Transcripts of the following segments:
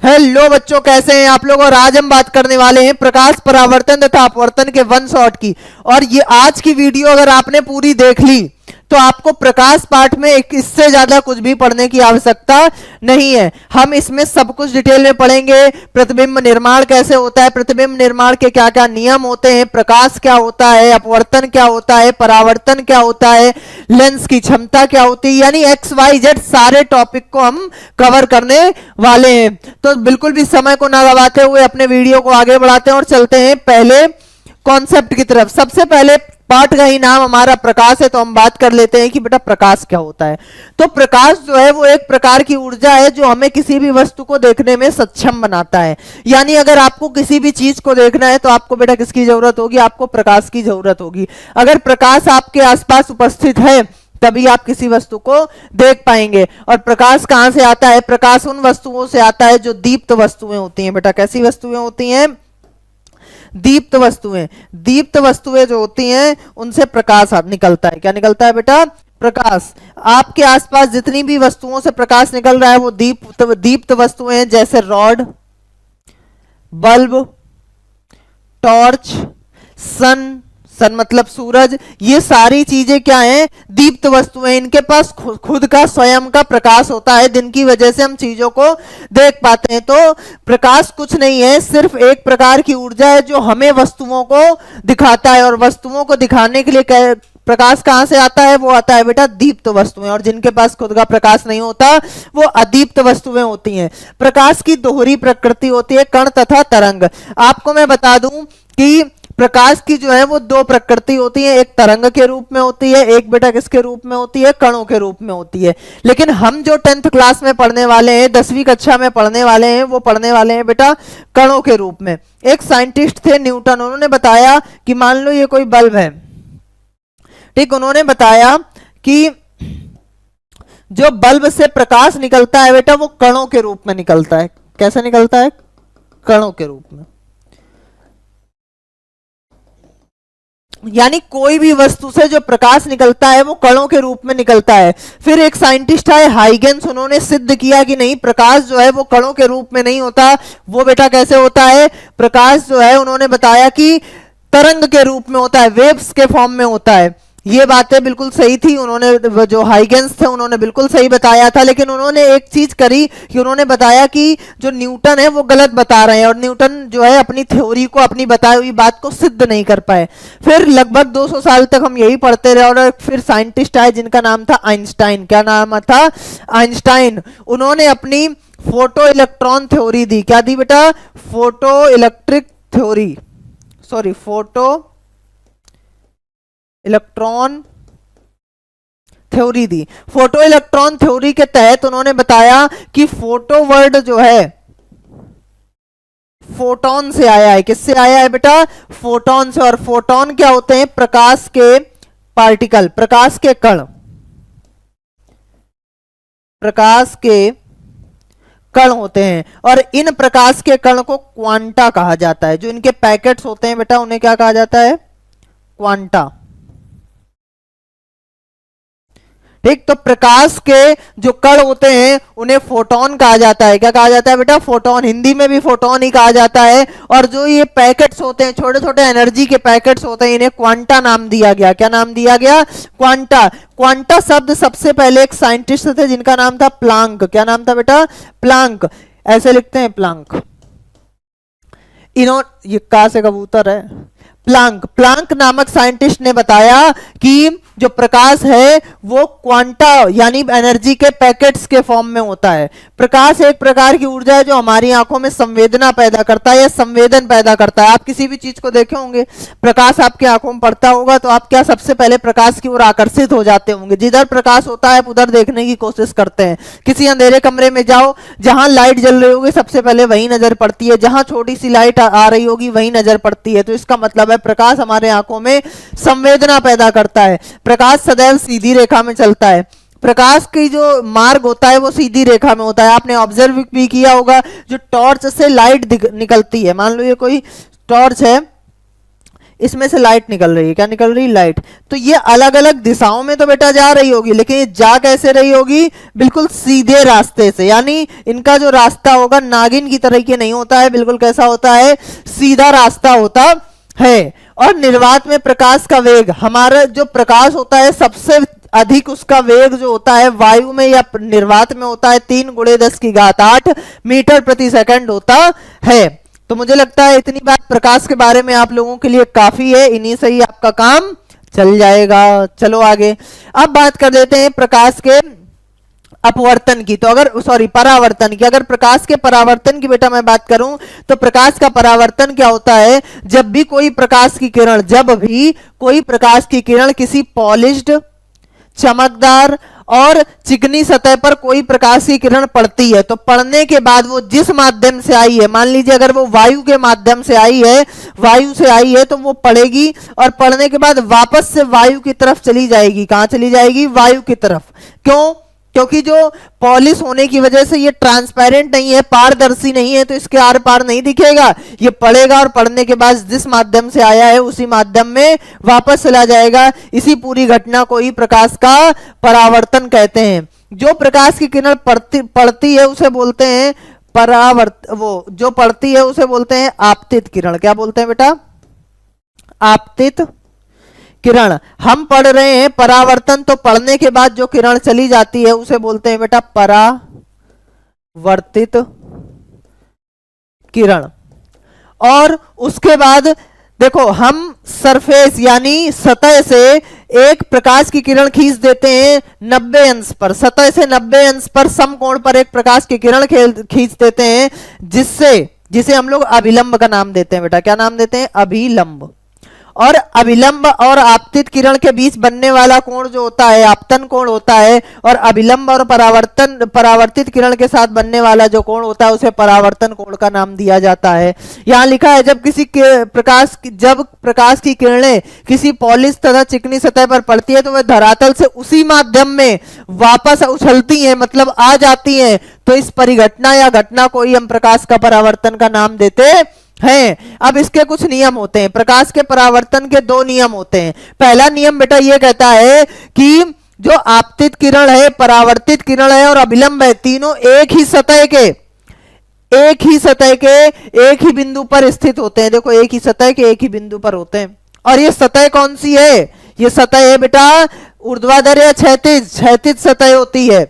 Hello बच्चों, कैसे हैं आप लोग। और आज हम बात करने वाले हैं प्रकाश परावर्तन तथा अपवर्तन के वन शॉट की। और ये आज की वीडियो अगर आपने पूरी देख ली तो आपको प्रकाश पाठ में एक इससे ज्यादा कुछ भी पढ़ने की आवश्यकता नहीं है। हम इसमें सब कुछ डिटेल में पढ़ेंगे। प्रतिबिंब निर्माण कैसे होता है, प्रतिबिंब निर्माण के क्या क्या नियम होते हैं, प्रकाश क्या होता है, अपवर्तन क्या होता है, परावर्तन क्या होता है, लेंस की क्षमता क्या होती है, यानी XYZ सारे टॉपिक को हम कवर करने वाले हैं। तो बिल्कुल भी समय को ना गवाते हुए अपने वीडियो को आगे बढ़ाते हैं और चलते हैं पहले कॉन्सेप्ट की तरफ। सबसे पहले पाठ का ही नाम हमारा प्रकाश है, तो हम बात कर लेते हैं कि बेटा प्रकाश क्या होता है। तो प्रकाश जो है वो एक प्रकार की ऊर्जा है जो हमें किसी भी वस्तु को देखने में सक्षम बनाता है। यानी अगर आपको किसी भी चीज को देखना है तो आपको बेटा किसकी जरूरत होगी, आपको प्रकाश की जरूरत होगी। अगर प्रकाश आपके आसपास उपस्थित है तभी आप किसी वस्तु को देख पाएंगे। और प्रकाश कहां से आता है, प्रकाश उन वस्तुओं से आता है जो दीप्त वस्तुएं होती हैं। बेटा कैसी वस्तुएं होती हैं, दीप्त वस्तुएं। दीप्त वस्तुएं जो होती हैं उनसे प्रकाश निकलता है। क्या निकलता है बेटा, प्रकाश। आपके आसपास जितनी भी वस्तुओं से प्रकाश निकल रहा है वो दीप्त वस्तुएं हैं, जैसे रॉड, बल्ब, टॉर्च, सन मतलब सूरज। ये सारी चीजें क्या हैं, दीप्त वस्तुएं। इनके पास खुद का स्वयं का प्रकाश होता है जिनकी वजह से हम चीजों को देख पाते हैं। तो प्रकाश कुछ नहीं है, सिर्फ एक प्रकार की ऊर्जा है जो हमें वस्तुओं को दिखाता है। और वस्तुओं को दिखाने के लिए प्रकाश कहां से आता है, वो आता है बेटा दीप्त वस्तुएं। और जिनके पास खुद का प्रकाश नहीं होता वो अदीप्त वस्तुएं होती हैं। प्रकाश की दोहरी प्रकृति होती है, कण तथा तरंग। आपको मैं बता दूं कि प्रकाश की जो है वो दो प्रकृति होती है, एक तरंग के रूप में होती है, एक बेटा किसके रूप में होती है, कणों के रूप में होती है। लेकिन हम जो 10th क्लास में पढ़ने वाले हैं, 10वीं कक्षा में पढ़ने वाले हैं, वो पढ़ने वाले हैं बेटा कणों के रूप में। एक साइंटिस्ट थे न्यूटन, उन्होंने बताया कि मान लो ये कोई बल्ब है, ठीक। उन्होंने बताया कि जो बल्ब से प्रकाश निकलता है बेटा वो कणों के रूप में निकलता है। कैसे निकलता है, कणों के रूप में। यानी कोई भी वस्तु से जो प्रकाश निकलता है वो कणों के रूप में निकलता है। फिर एक साइंटिस्ट आए हाइगेंस, उन्होंने सिद्ध किया कि नहीं, प्रकाश जो है वो कणों के रूप में नहीं होता। वो बेटा कैसे होता है, प्रकाश जो है उन्होंने बताया कि तरंग के रूप में होता है, वेव्स के फॉर्म में होता है। ये बातें बिल्कुल सही थी, उन्होंने जो हाइगेंस थे उन्होंने बिल्कुल सही बताया था। लेकिन उन्होंने एक चीज करी कि उन्होंने बताया कि जो न्यूटन है वो गलत बता रहे हैं, और न्यूटन जो है अपनी थ्योरी को, अपनी बताई हुई बात को सिद्ध नहीं कर पाए। फिर लगभग 200 साल तक हम यही पढ़ते रहे। और फिर साइंटिस्ट आए जिनका नाम था आइंस्टाइन। क्या नाम था, आइंस्टाइन। उन्होंने अपनी फोटो इलेक्ट्रॉन थ्योरी दी। क्या दी बेटा, photoelectric theory, sorry photoelectron theory दी। फोटो इलेक्ट्रॉन थ्योरी के तहत उन्होंने बताया कि फोटो वर्ड जो है फोटोन से आया है। किससे आया है बेटा, फोटोन से। और फोटोन क्या होते हैं, प्रकाश के पार्टिकल, प्रकाश के कण, प्रकाश के कण होते हैं। और इन प्रकाश के कण को क्वांटा कहा जाता है। जो इनके पैकेट्स होते हैं बेटा उन्हें क्या कहा जाता है, क्वांटा, ठीक। तो प्रकाश के जो कण होते हैं उन्हें फोटोन कहा जाता है। क्या कहा जाता है बेटा, फोटोन। हिंदी में भी फोटोन ही कहा जाता है। और जो ये पैकेट्स होते हैं, छोटे छोटे एनर्जी के पैकेट्स होते हैं, इन्हें क्वांटा नाम दिया गया। क्या नाम दिया गया, क्वांटा। क्वांटा शब्द सबसे पहले एक साइंटिस्ट थे जिनका नाम था प्लांक। क्या नाम था बेटा, प्लांक। ऐसे लिखते हैं प्लांक। ये कहां से कबूतर है, प्लांक। प्लांक नामक साइंटिस्ट ने बताया कि जो प्रकाश है वो क्वांटा यानी एनर्जी के पैकेट्स के फॉर्म में होता है। प्रकाश एक प्रकार की ऊर्जा है जो हमारी आंखों में संवेदना पैदा करता है या संवेदन पैदा करता है। आप किसी भी चीज को देखे होंगे, प्रकाश आपके आंखों में पड़ता होगा तो आप क्या सबसे पहले प्रकाश की ओर आकर्षित हो जाते होंगे। जिधर प्रकाश होता है उधर देखने की कोशिश करते हैं। किसी अंधेरे कमरे में जाओ, जहां लाइट जल रही होगी सबसे पहले वही नजर पड़ती है, जहां छोटी सी लाइट आ रही होगी वही नजर पड़ती है। तो इसका मतलब है प्रकाश हमारे आंखों में संवेदना पैदा करता है। प्रकाश सदैव सीधी रेखा में चलता है। प्रकाश की जो मार्ग होता है वो सीधी रेखा में होता है। आपने ऑब्जर्व भी किया होगा, जो टॉर्च से लाइट निकलती है, मान लो ये कोई टॉर्च है, इसमें से लाइट निकल रही है, क्या निकल रही है? लाइट। तो ये अलग अलग दिशाओं में तो बेटा जा रही होगी, लेकिन ये जा कैसे रही होगी? बिल्कुल सीधे रास्ते से, यानी इनका जो रास्ता होगा नागिन की तरह के नहीं होता है, बिल्कुल कैसा होता है? सीधा रास्ता होता है। और निर्वात में प्रकाश का वेग, हमारा जो प्रकाश होता है सबसे अधिक उसका वेग जो होता है वायु में या निर्वात में होता है 3 × 10⁸ मीटर प्रति सेकंड होता है। तो मुझे लगता है इतनी बात प्रकाश के बारे में आप लोगों के लिए काफी है, इन्हीं से ही आपका काम चल जाएगा। चलो आगे, अब बात कर लेते हैं प्रकाश के अपवर्तन की। तो अगर परावर्तन की, अगर प्रकाश के परावर्तन की बेटा मैं बात करूं तो प्रकाश का परावर्तन क्या होता है? जब भी कोई प्रकाश की किरण किसी पॉलिश्ड, चमकदार और चिकनी सतह पर कोई प्रकाश की किरण पड़ती है, तो पड़ने के बाद वो जिस माध्यम से आई है, मान लीजिए अगर वो वायु के माध्यम से आई है, तो वो पड़ेगी और पड़ने के बाद वापस से वायु की तरफ चली जाएगी। कहां चली जाएगी? वायु की तरफ। क्यों? क्योंकि जो पॉलिश होने की वजह से ये ट्रांसपेरेंट नहीं है, पारदर्शी नहीं है, तो इसके आर पार नहीं दिखेगा। ये पड़ेगा और पड़ने के बाद जिस माध्यम से आया है उसी माध्यम में वापस चला जाएगा। इसी पूरी घटना को ही प्रकाश का परावर्तन कहते हैं। जो प्रकाश की किरण पड़ती है उसे बोलते हैं जो पड़ती है उसे बोलते हैं आपतित किरण। क्या बोलते हैं बेटा? आपतित किरण। हम पढ़ रहे हैं परावर्तन, तो पढ़ने के बाद जो किरण चली जाती है उसे बोलते हैं बेटा परावर्तित किरण। और उसके बाद देखो, हम सरफेस यानी सतह से एक प्रकाश की किरण खींच देते हैं 90 अंश पर, सतह से 90 अंश पर समकोण पर एक प्रकाश की किरण खींच देते हैं, जिसे हम लोग अभिलंब का नाम देते हैं बेटा। क्या नाम देते हैं? अभिलंब। और अभिलंब और आपतित किरण के बीच बनने वाला कोण जो होता है आपतन कोण होता है, और अभिलंब और परावर्तित किरण के साथ बनने वाला जो कोण होता है उसे परावर्तन कोण का नाम दिया जाता है। यहां लिखा है जब प्रकाश की किरणें किसी पॉलिश तथा चिकनी सतह पर पड़ती है तो वह धरातल से उसी माध्यम में वापस उछलती है, मतलब आ जाती है। तो इस परिघटना या घटना को ही हम प्रकाश का परावर्तन का नाम देते हैं। अब इसके कुछ नियम होते हैं। प्रकाश के परावर्तन के 2 नियम होते हैं। पहला नियम बेटा ये कहता है कि जो आपतित किरण है, परावर्तित किरण है और अभिलंब है, तीनों एक ही सतह के एक ही बिंदु पर स्थित होते हैं। देखो, एक ही सतह के एक ही बिंदु पर होते हैं। और ये सतह कौन सी है? ये सतह है बेटा ऊर्ध्वाधर या क्षैतिज सतह होती है।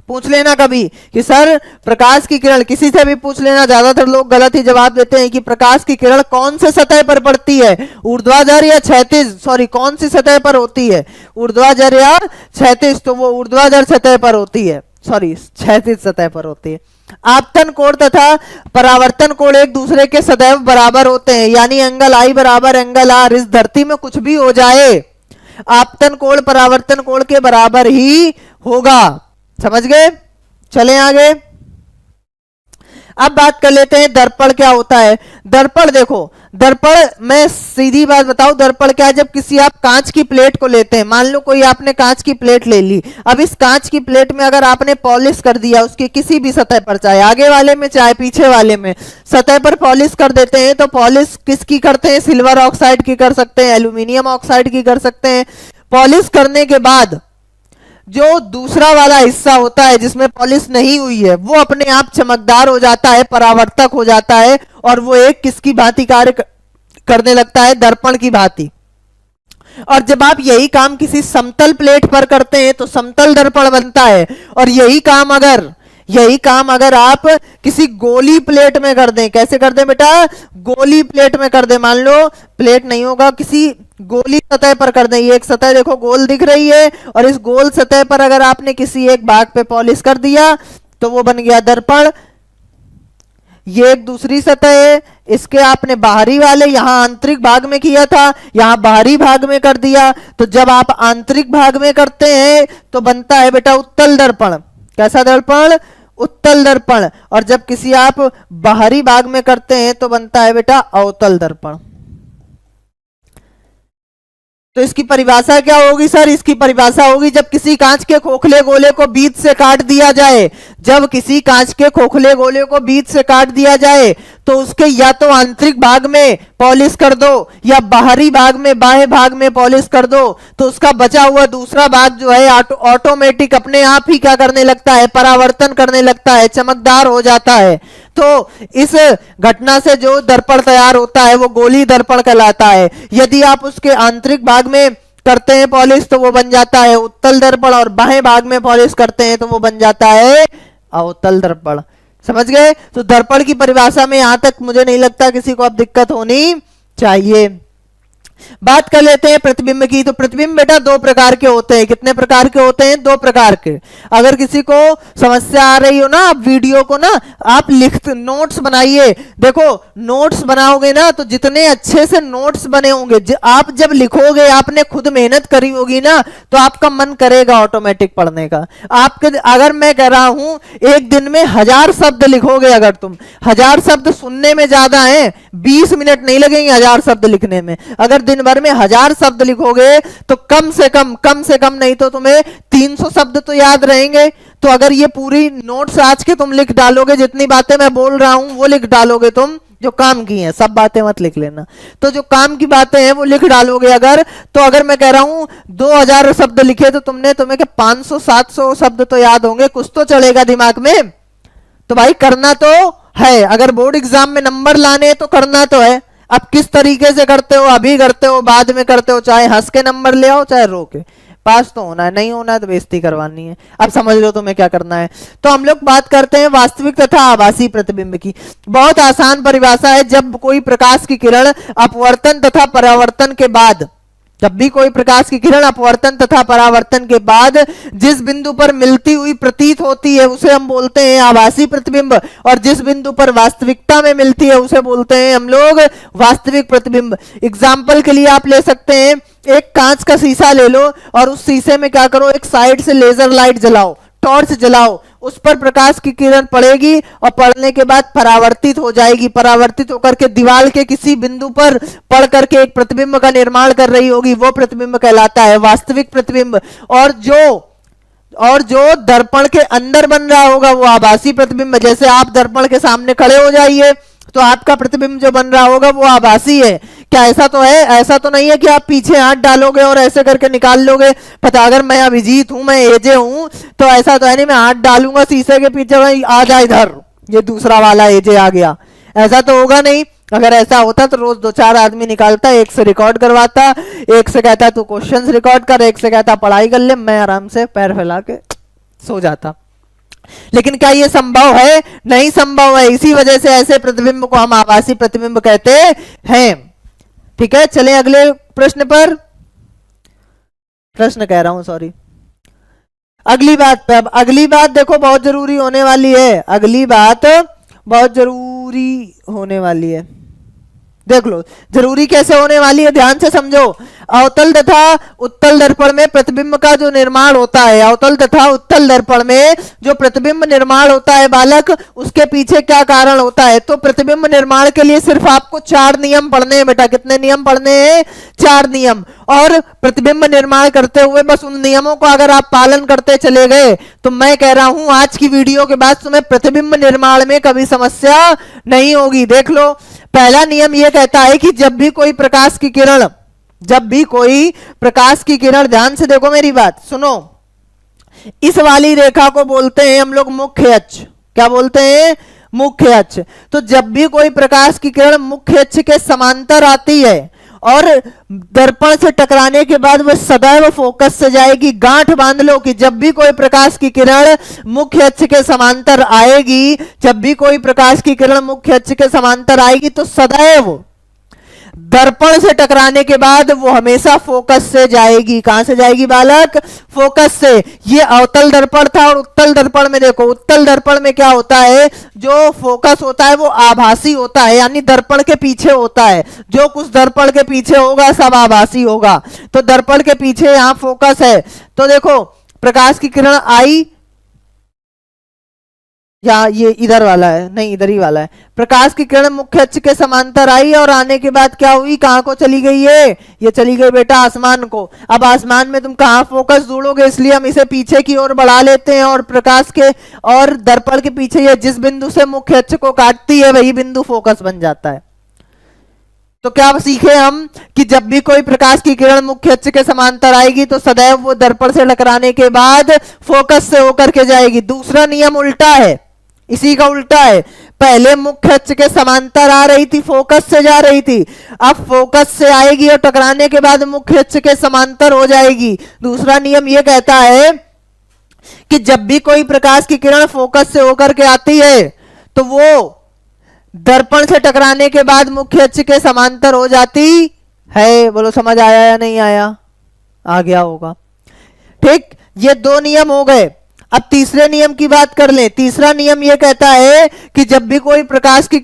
पूछ लेना कभी कि सर प्रकाश की किरण, किसी से भी पूछ लेना, ज्यादातर लोग गलत ही जवाब देते हैं कि प्रकाश की किरण कौन से सतह पर पड़ती है, ऊर्ध्वाधर या क्षैतिज, कौन सी सतह पर होती है, ऊर्ध्वाधर या क्षैतिज? तो वो ऊर्ध्वाधर सतह पर होती है, क्षैतिज सतह पर होती है। आपतन कोण तथा परावर्तन कोण एक दूसरे के सदैव बराबर होते हैं, यानी एंगल आई बराबर एंगल आर। इस धरती में कुछ भी हो जाए, आपतन कोण परावर्तन कोण के बराबर ही होगा। समझ गए? चलें आगे। अब बात कर लेते हैं दर्पण क्या होता है। दर्पण, देखो दर्पण, मैं सीधी बात बताऊं, दर्पण क्या है? जब किसी आप कांच की प्लेट को लेते हैं, मान लो कोई आपने कांच की प्लेट ले ली, अब इस कांच की प्लेट में अगर आपने पॉलिश कर दिया उसकी किसी भी सतह पर, चाहे आगे वाले में चाहे पीछे वाले में, सतह पर पॉलिश कर देते हैं, तो पॉलिश किसकी करते हैं? सिल्वर ऑक्साइड की कर सकते हैं, एल्यूमिनियम ऑक्साइड की कर सकते हैं। पॉलिश करने के बाद जो दूसरा वाला हिस्सा होता है जिसमें पॉलिश नहीं हुई है, वो अपने आप चमकदार हो जाता है, परावर्तक हो जाता है, और वो एक किसकी भांति कार्य करने लगता है? दर्पण की भांति। और जब आप यही काम किसी समतल प्लेट पर करते हैं तो समतल दर्पण बनता है। और यही काम अगर आप किसी गोली प्लेट में कर दें, कैसे कर दें बेटा? गोली प्लेट में कर दें, मान लो प्लेट नहीं होगा, किसी गोली सतह पर कर दें। ये एक सतह देखो गोल दिख रही है, और इस गोल सतह पर अगर आपने किसी एक भाग पे पॉलिश कर दिया तो वो बन गया दर्पण। ये एक दूसरी सतह है, इसके आपने बाहरी वाले, यहां आंतरिक भाग में किया था, यहां बाहरी भाग में कर दिया, तो जब आप आंतरिक भाग में करते हैं तो बनता है बेटा उत्तल दर्पण। कैसा दर्पण? उत्तल दर्पण। और जब किसी आप बाहरी भाग में करते हैं तो बनता है बेटा अवतल दर्पण। तो इसकी परिभाषा क्या होगी सर? इसकी परिभाषा होगी जब किसी कांच के खोखले गोले को बीच से काट दिया जाए, जब किसी कांच के खोखले गोले को बीच से काट दिया जाए तो उसके या तो आंतरिक भाग में पॉलिश कर दो या बाहरी भाग में, बाह्य भाग में पॉलिश कर दो, तो उसका बचा हुआ दूसरा भाग जो है ऑटोमेटिक अपने आप ही क्या करने लगता है, परावर्तन करने लगता है, चमकदार हो जाता है। तो इस घटना से जो दर्पण तैयार होता है वो गोली दर्पण कहलाता है। यदि आप उसके आंतरिक भाग में करते हैं पॉलिश तो वो बन जाता है उत्तल दर्पण, और बाह्य भाग में पॉलिश करते हैं तो वो बन जाता है अवतल दर्पण। समझ गए? तो दर्पण की परिभाषा में यहां तक मुझे नहीं लगता किसी को अब दिक्कत होनी चाहिए। बात कर लेते हैं प्रतिबिंब की। तो प्रतिबिंब बेटा दो प्रकार के होते हैं। कितने प्रकार के होते हैं? दो प्रकार के। अगर किसी को समस्या आ रही हो ना, आप वीडियो को ना आप नोट्स बनाइए। देखो नोट्स बनाओगे ना तो जितने अच्छे से नोट्स बने होंगे, आप जब लिखोगे, आपने खुद मेहनत करी होगी ना, तो आपका मन करेगा ऑटोमेटिक पढ़ने का। आपके अगर मैं कह रहा हूं एक दिन में 1000 शब्द लिखोगे, अगर तुम 1000 शब्द सुनने में ज्यादा है, 20 मिनट नहीं लगेंगे 1000 शब्द लिखने में। अगर दिन भर में 1000 शब्द लिखोगे तो कम से कम नहीं तो तुम्हें 300 शब्द तो याद रहेंगे। तो अगर ये पूरी नोट्स आज के तुम लिख डालोगे, जितनी बातें मैं बोल रहा हूं वो लिख डालोगे तुम, जो काम की हैं, सब बातें मत लिख लेना, तो जो काम की बातें हैं वो लिख डालोगे अगर, तो अगर मैं कह रहा हूं 2000 शब्द लिखे तो तुम्हें 500-700 शब्द तो याद होंगे, कुछ तो चलेगा दिमाग में। तो भाई करना तो है, अगर बोर्ड एग्जाम में नंबर लाने तो करना तो है। अब किस तरीके से करते हो, अभी करते हो, बाद में करते हो, चाहे हंस के नंबर ले आओ चाहे रो के, पास तो होना है, नहीं होना है तो बेइज्जती करवानी है। अब समझ लो तुम्हें क्या करना है। तो हम लोग बात करते हैं वास्तविक तथा आभासी प्रतिबिंब की। बहुत आसान परिभाषा है। जब कोई प्रकाश की किरण अपवर्तन तथा परावर्तन के बाद, जब भी कोई प्रकाश की किरण अपवर्तन तथा परावर्तन के बाद जिस बिंदु पर मिलती हुई प्रतीत होती है उसे हम बोलते हैं आभासी प्रतिबिंब, और जिस बिंदु पर वास्तविकता में मिलती है उसे बोलते हैं हम लोग वास्तविक प्रतिबिंब। एग्जाम्पल के लिए आप ले सकते हैं, एक कांच का शीशा ले लो और उस शीशे में क्या करो, एक साइड से लेजर लाइट जलाओ, टॉर्च जलाओ, उस पर प्रकाश की किरण पड़ेगी और पड़ने के बाद परावर्तित हो जाएगी। परावर्तित होकर के दीवार के किसी बिंदु पर पड़ करके एक प्रतिबिंब का निर्माण कर रही होगी, वो प्रतिबिंब कहलाता है वास्तविक प्रतिबिंब। और जो दर्पण के अंदर बन रहा होगा वो आभासी प्रतिबिंब। जैसे आप दर्पण के सामने खड़े हो जाइए तो आपका प्रतिबिंब जो बन रहा होगा वो आभासी है। क्या ऐसा तो है? ऐसा तो नहीं है कि आप पीछे हाथ डालोगे और ऐसे करके निकाल लोगे पता, अगर मैं अभिजीत हूं, मैं एजे हूं, तो ऐसा तो है नहीं मैं हाथ डालूंगा शीशे के पीछे, भाई आ जा इधर, ये दूसरा वाला एजे आ गया, ऐसा तो होगा नहीं। अगर ऐसा होता तो रोज 2-4 आदमी निकालता, एक से रिकॉर्ड करवाता, एक से कहता तू क्वेश्चंस रिकॉर्ड कर, एक से कहता पढ़ाई कर ले, मैं आराम से पैर फैला के सो जाता। लेकिन क्या ये संभव है? नहीं संभव है। इसी वजह से ऐसे प्रतिबिंब को हम आभासी प्रतिबिंब कहते हैं। ठीक है, चलें अगले प्रश्न पर। प्रश्न कह रहा हूं, सॉरी, अगली बात पे। अब अगली बात देखो बहुत जरूरी होने वाली है, अगली बात बहुत जरूरी होने वाली है। देख लो जरूरी कैसे होने वाली है, ध्यान से समझो। अवतल तथा उत्तल दर्पण में प्रतिबिंब का जो निर्माण होता है, अवतल तथा उत्तल दर्पण में जो प्रतिबिंब निर्माण होता है बालक, उसके पीछे क्या कारण होता है? तो प्रतिबिंब निर्माण के लिए सिर्फ आपको 4 नियम पढ़ने हैं बेटा। कितने नियम पढ़ने हैं? 4 नियम। और प्रतिबिंब निर्माण करते हुए बस उन नियमों को अगर आप पालन करते चले गए तो मैं कह रहा हूं आज की वीडियो के बाद तुम्हें प्रतिबिंब निर्माण में कभी समस्या नहीं होगी। देख लो, पहला नियम यह कहता है कि जब भी कोई प्रकाश की किरण, ध्यान से देखो मेरी बात सुनो, इस वाली रेखा को बोलते हैं हम लोग मुख्य अक्ष। क्या बोलते हैं? मुख्य अक्ष। तो जब भी कोई प्रकाश की किरण मुख्य अक्ष के समांतर आती है और दर्पण से टकराने के बाद वह सदैव फोकस से जाएगी। गांठ बांध लो कि जब भी कोई प्रकाश की किरण मुख्य अक्ष के समांतर आएगी, जब भी कोई प्रकाश की किरण मुख्य अक्ष के समांतर आएगी तो सदैव दर्पण से टकराने के बाद वो हमेशा फोकस से जाएगी। कहां से जाएगी बालक? फोकस से। ये अवतल दर्पण था। और उत्तल दर्पण में देखो, उत्तल दर्पण में क्या होता है, जो फोकस होता है वो आभासी होता है, यानी दर्पण के पीछे होता है। जो कुछ दर्पण के पीछे होगा सब आभासी होगा। तो दर्पण के पीछे यहां फोकस है। तो देखो प्रकाश की किरण आई, या ये इधर वाला है, नहीं इधर ही वाला है। प्रकाश की किरण मुख्य अक्ष के समांतर आई और आने के बाद क्या हुई, कहां को चली गई ये चली गई बेटा आसमान को। अब आसमान में तुम कहां फोकस जोड़ोगे, इसलिए हम इसे पीछे की ओर बढ़ा लेते हैं और प्रकाश के और दर्पण के पीछे ये जिस बिंदु से मुख्य अक्ष को काटती है वही बिंदु फोकस बन जाता है। तो क्या सीखे हम कि जब भी कोई प्रकाश की किरण मुख्य अक्ष के समांतर आएगी तो सदैव वो दर्पण से टकराने के बाद फोकस से होकर के जाएगी। दूसरा नियम उल्टा है, इसी का उल्टा है। पहले मुख्य अक्ष के समांतर आ रही थी, फोकस से जा रही थी, अब फोकस से आएगी और टकराने के बाद मुख्य अक्ष के समांतर हो जाएगी। दूसरा नियम यह कहता है कि जब भी कोई प्रकाश की किरण फोकस से होकर के आती है तो वो दर्पण से टकराने के बाद मुख्य अक्ष के समांतर हो जाती है। बोलो समझ आया या नहीं आया, आ गया होगा। ठीक, ये दो नियम हो गए। अब तीसरे नियम की बात कर लें। तीसरा नियम यह कहता है कि जब भी कोई प्रकाश की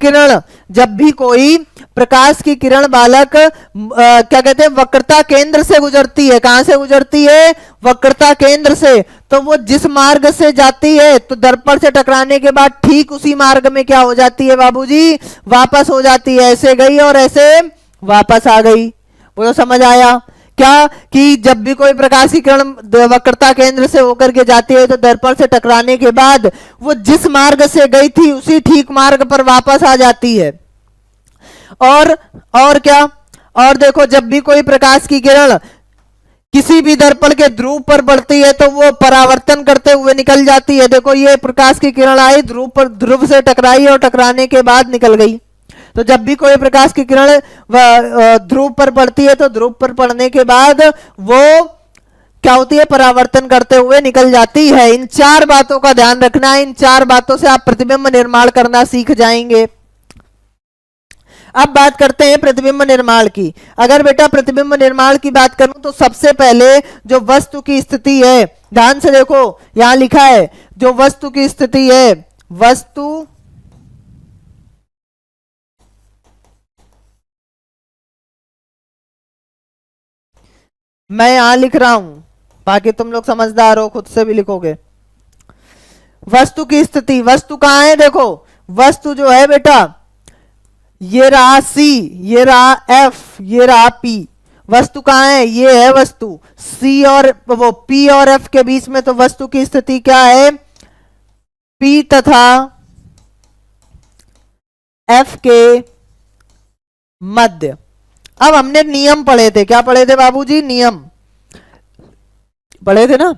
किरण बालक क्या कहते हैं वक्रता केंद्र से गुजरती है। कहां से गुजरती है, वक्रता केंद्र से, तो वो जिस मार्ग से जाती है तो दर्पण से टकराने के बाद ठीक उसी मार्ग में क्या हो जाती है बाबूजी, वापस हो जाती है। ऐसे गई और ऐसे वापस आ गई। वो तो समझ आया क्या कि जब भी कोई प्रकाश की किरण वक्रता केंद्र से होकर के जाती है तो दर्पण से टकराने के बाद वो जिस मार्ग से गई थी उसी ठीक मार्ग पर वापस आ जाती है। और क्या, और देखो जब भी कोई प्रकाश की किरण किसी भी दर्पण के ध्रुव पर पड़ती है तो वो परावर्तन करते हुए निकल जाती है। देखो ये प्रकाश की किरण आई, ध्रुव से टकराई और टकराने के बाद निकल गई। तो जब भी कोई प्रकाश की किरण ध्रुव पर पड़ती है तो ध्रुव पर पड़ने के बाद वो क्या होती है, परावर्तन करते हुए निकल जाती है। इन चार बातों का ध्यान रखना है। इन चार बातों से आप प्रतिबिंब निर्माण करना सीख जाएंगे। अब बात करते हैं प्रतिबिंब निर्माण की। अगर बेटा प्रतिबिंब निर्माण की बात करूं तो सबसे पहले जो वस्तु की स्थिति है, ध्यान से देखो यहां लिखा है जो वस्तु की स्थिति है, वस्तु मैं यहां लिख रहा हूं, बाकी तुम लोग समझदार हो खुद से भी लिखोगे। वस्तु की स्थिति, वस्तु कहां है, देखो वस्तु जो है बेटा ये रहा सी, ये रहा एफ, ये रहा पी। वस्तु कहां है, ये है वस्तु सी और वो पी और एफ के बीच में। तो वस्तु की स्थिति क्या है, पी तथा एफ के मध्य। अब हमने नियम पढ़े थे, क्या पढ़े थे बाबूजी, नियम पढ़े थे ना।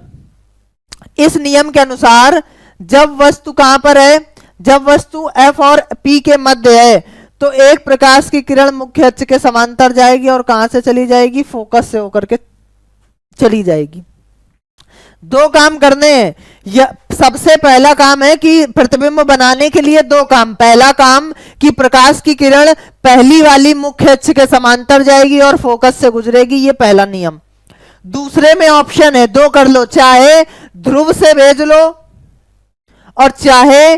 इस नियम के अनुसार जब वस्तु कहां पर है, जब वस्तु एफ और पी के मध्य है तो एक प्रकाश की किरण मुख्य अक्ष के समांतर जाएगी और कहां से चली जाएगी, फोकस से होकर के चली जाएगी। दो काम करने हैं। सबसे पहला काम है कि प्रतिबिंब बनाने के लिए दो काम। पहला काम कि प्रकाश की किरण पहली वाली मुख्य अक्ष के समांतर जाएगी और फोकस से गुजरेगी, ये पहला नियम। दूसरे में ऑप्शन है, दो कर लो, चाहे ध्रुव से भेज लो और चाहे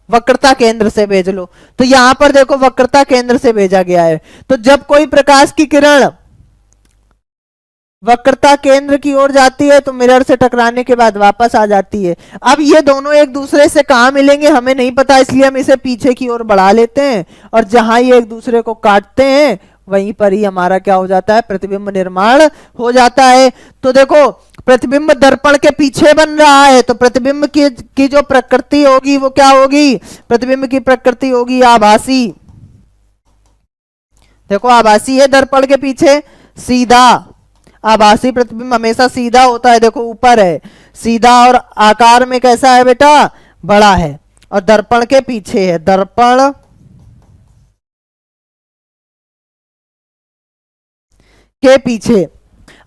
वक्रता केंद्र से भेज लो। तो यहां पर देखो वक्रता केंद्र से भेजा गया है। तो जब कोई प्रकाश की किरण वक्रता केंद्र की ओर जाती है तो मिरर से टकराने के बाद वापस आ जाती है। अब ये दोनों एक दूसरे से कहां मिलेंगे हमें नहीं पता, इसलिए हम इसे पीछे की ओर बढ़ा लेते हैं और जहां ये एक दूसरे को काटते हैं वहीं पर ही हमारा क्या हो जाता है, प्रतिबिंब निर्माण हो जाता है। तो देखो प्रतिबिंब दर्पण के पीछे बन रहा है तो प्रतिबिंब की जो प्रकृति होगी वो क्या होगी, प्रतिबिंब की प्रकृति होगी आभासी। देखो आभासी है दर्पण के पीछे, सीधा। आभासी प्रतिबिंब हमेशा सीधा होता है, देखो ऊपर है सीधा और आकार में कैसा है बेटा, बड़ा है और दर्पण के पीछे है, दर्पण के पीछे।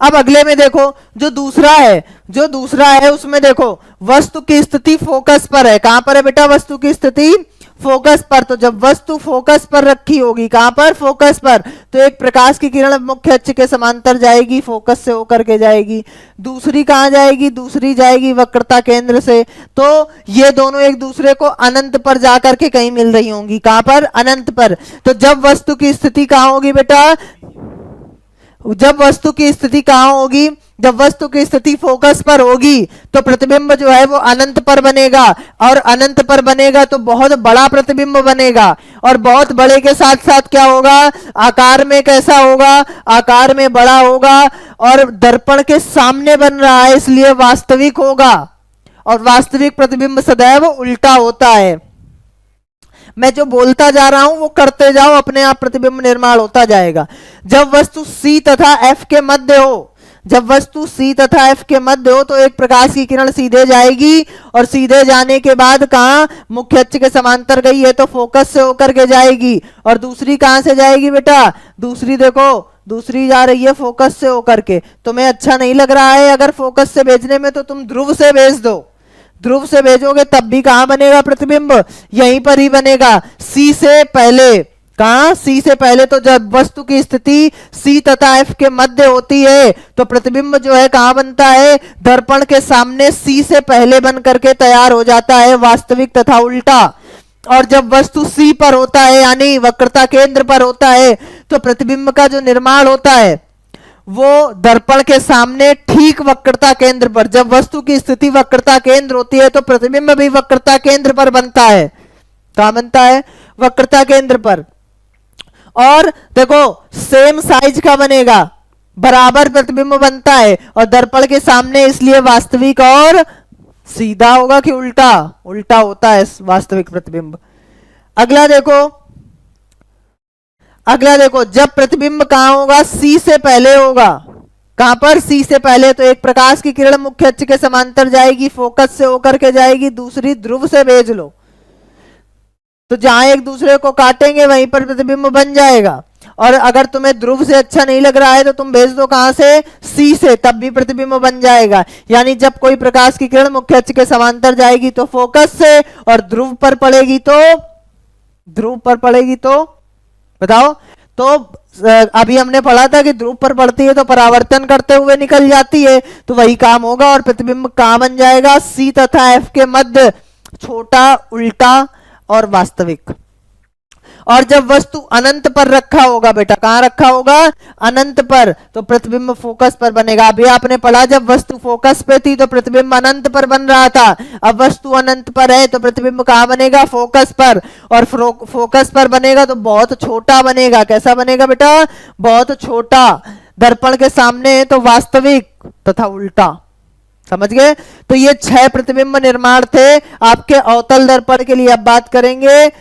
अब अगले में देखो जो दूसरा है उसमें देखो वस्तु की स्थिति फोकस पर है। कहां पर है बेटा, वस्तु की स्थिति फोकस पर। तो जब वस्तु फोकस पर रखी होगी, कहां पर, फोकस पर, तो एक प्रकाश की किरण मुख्य अक्ष के समांतर जाएगी, फोकस से होकर के जाएगी। दूसरी कहां जाएगी, दूसरी जाएगी वक्रता केंद्र से। तो ये दोनों एक दूसरे को अनंत पर जाकर के कहीं मिल रही होंगी, कहां पर, अनंत पर। तो जब वस्तु की स्थिति कहां होगी बेटा, जब वस्तु की स्थिति कहां होगी, जब वस्तु की स्थिति फोकस पर होगी तो प्रतिबिंब जो है वो अनंत पर बनेगा, और अनंत पर बनेगा तो बहुत बड़ा प्रतिबिंब बनेगा, और बहुत बड़े के साथ साथ क्या होगा, आकार में कैसा होगा, आकार में बड़ा होगा, और दर्पण के सामने बन रहा है इसलिए वास्तविक होगा, और वास्तविक प्रतिबिंब सदैव उल्टा होता है। मैं जो बोलता जा रहा हूं वो करते जाओ, अपने आप प्रतिबिंब निर्माण होता जाएगा। जब वस्तु C तथा F के मध्य हो, जब वस्तु C तथा F के मध्य हो तो एक प्रकाश की किरण सीधे जाएगी, और सीधे जाने के बाद कहां, मुख्य अक्ष के समांतर गई है तो फोकस से होकर के जाएगी, और दूसरी कहां से जाएगी बेटा, दूसरी देखो, दूसरी जा रही है फोकस से होकर के। तुम्हें अच्छा नहीं लग रहा है अगर फोकस से भेजने में, तो तुम ध्रुव से भेज दो, ध्रुव से भेजोगे तब भी कहां बनेगा प्रतिबिंब, यहीं पर ही बनेगा, सी से पहले। कहां, सी से पहले। तो जब वस्तु की स्थिति सी तथा एफ के मध्य होती है तो प्रतिबिंब जो है कहां बनता है, दर्पण के सामने सी से पहले बन करके तैयार हो जाता है, वास्तविक तथा उल्टा। और जब वस्तु सी पर होता है यानी वक्रता केंद्र पर होता है तो प्रतिबिंब का जो निर्माण होता है वो दर्पण के सामने ठीक वक्रता केंद्र पर, जब वस्तु की स्थिति वक्रता केंद्र होती है तो प्रतिबिंब भी वक्रता केंद्र पर बनता है। कहां बनता है, वक्रता केंद्र पर। और देखो सेम साइज का बनेगा, बराबर प्रतिबिंब बनता है, और दर्पण के सामने इसलिए वास्तविक और सीधा होगा कि उल्टा, उल्टा होता है वास्तविक प्रतिबिंब। अगला देखो, अगला देखो, जब प्रतिबिंब कहां होगा, सी से पहले होगा। कहां पर, सी से पहले। तो एक प्रकाश की किरण मुख्य अक्ष के समांतर जाएगी, फोकस से होकर के जाएगी, दूसरी ध्रुव से भेज लो, तो जहां एक दूसरे को काटेंगे वहीं पर प्रतिबिंब बन जाएगा। और अगर तुम्हें ध्रुव से अच्छा नहीं लग रहा है तो तुम भेज दो कहां से, सी से, तब भी प्रतिबिंब बन जाएगा। यानी जब कोई प्रकाश की किरण मुख्य अक्ष के समांतर जाएगी तो फोकस से, और ध्रुव पर पड़ेगी तो, ध्रुव पर पड़ेगी तो बताओ, तो अभी हमने पढ़ा था कि ध्रुव पर पड़ती है तो परावर्तन करते हुए निकल जाती है, तो वही काम होगा, और प्रतिबिंब कहां बन जाएगा, सी तथा एफ के मध्य, छोटा, उल्टा और वास्तविक। और जब वस्तु अनंत पर रखा होगा बेटा, कहां रखा होगा, अनंत पर, तो प्रतिबिंब फोकस पर बनेगा। अभी आपने पढ़ा जब वस्तु फोकस पे थी तो प्रतिबिंब अनंत पर बन रहा था, अब वस्तु अनंत पर है तो प्रतिबिंब कहां बनेगा, फोकस पर, और फोकस पर बनेगा तो बहुत छोटा बनेगा। कैसा बनेगा बेटा, बहुत छोटा, दर्पण के सामने है तो वास्तविक तथा उल्टा। समझ गए। तो ये 6 प्रतिबिंब निर्माण थे आपके अवतल दर्पण के लिए। अब बात करेंगे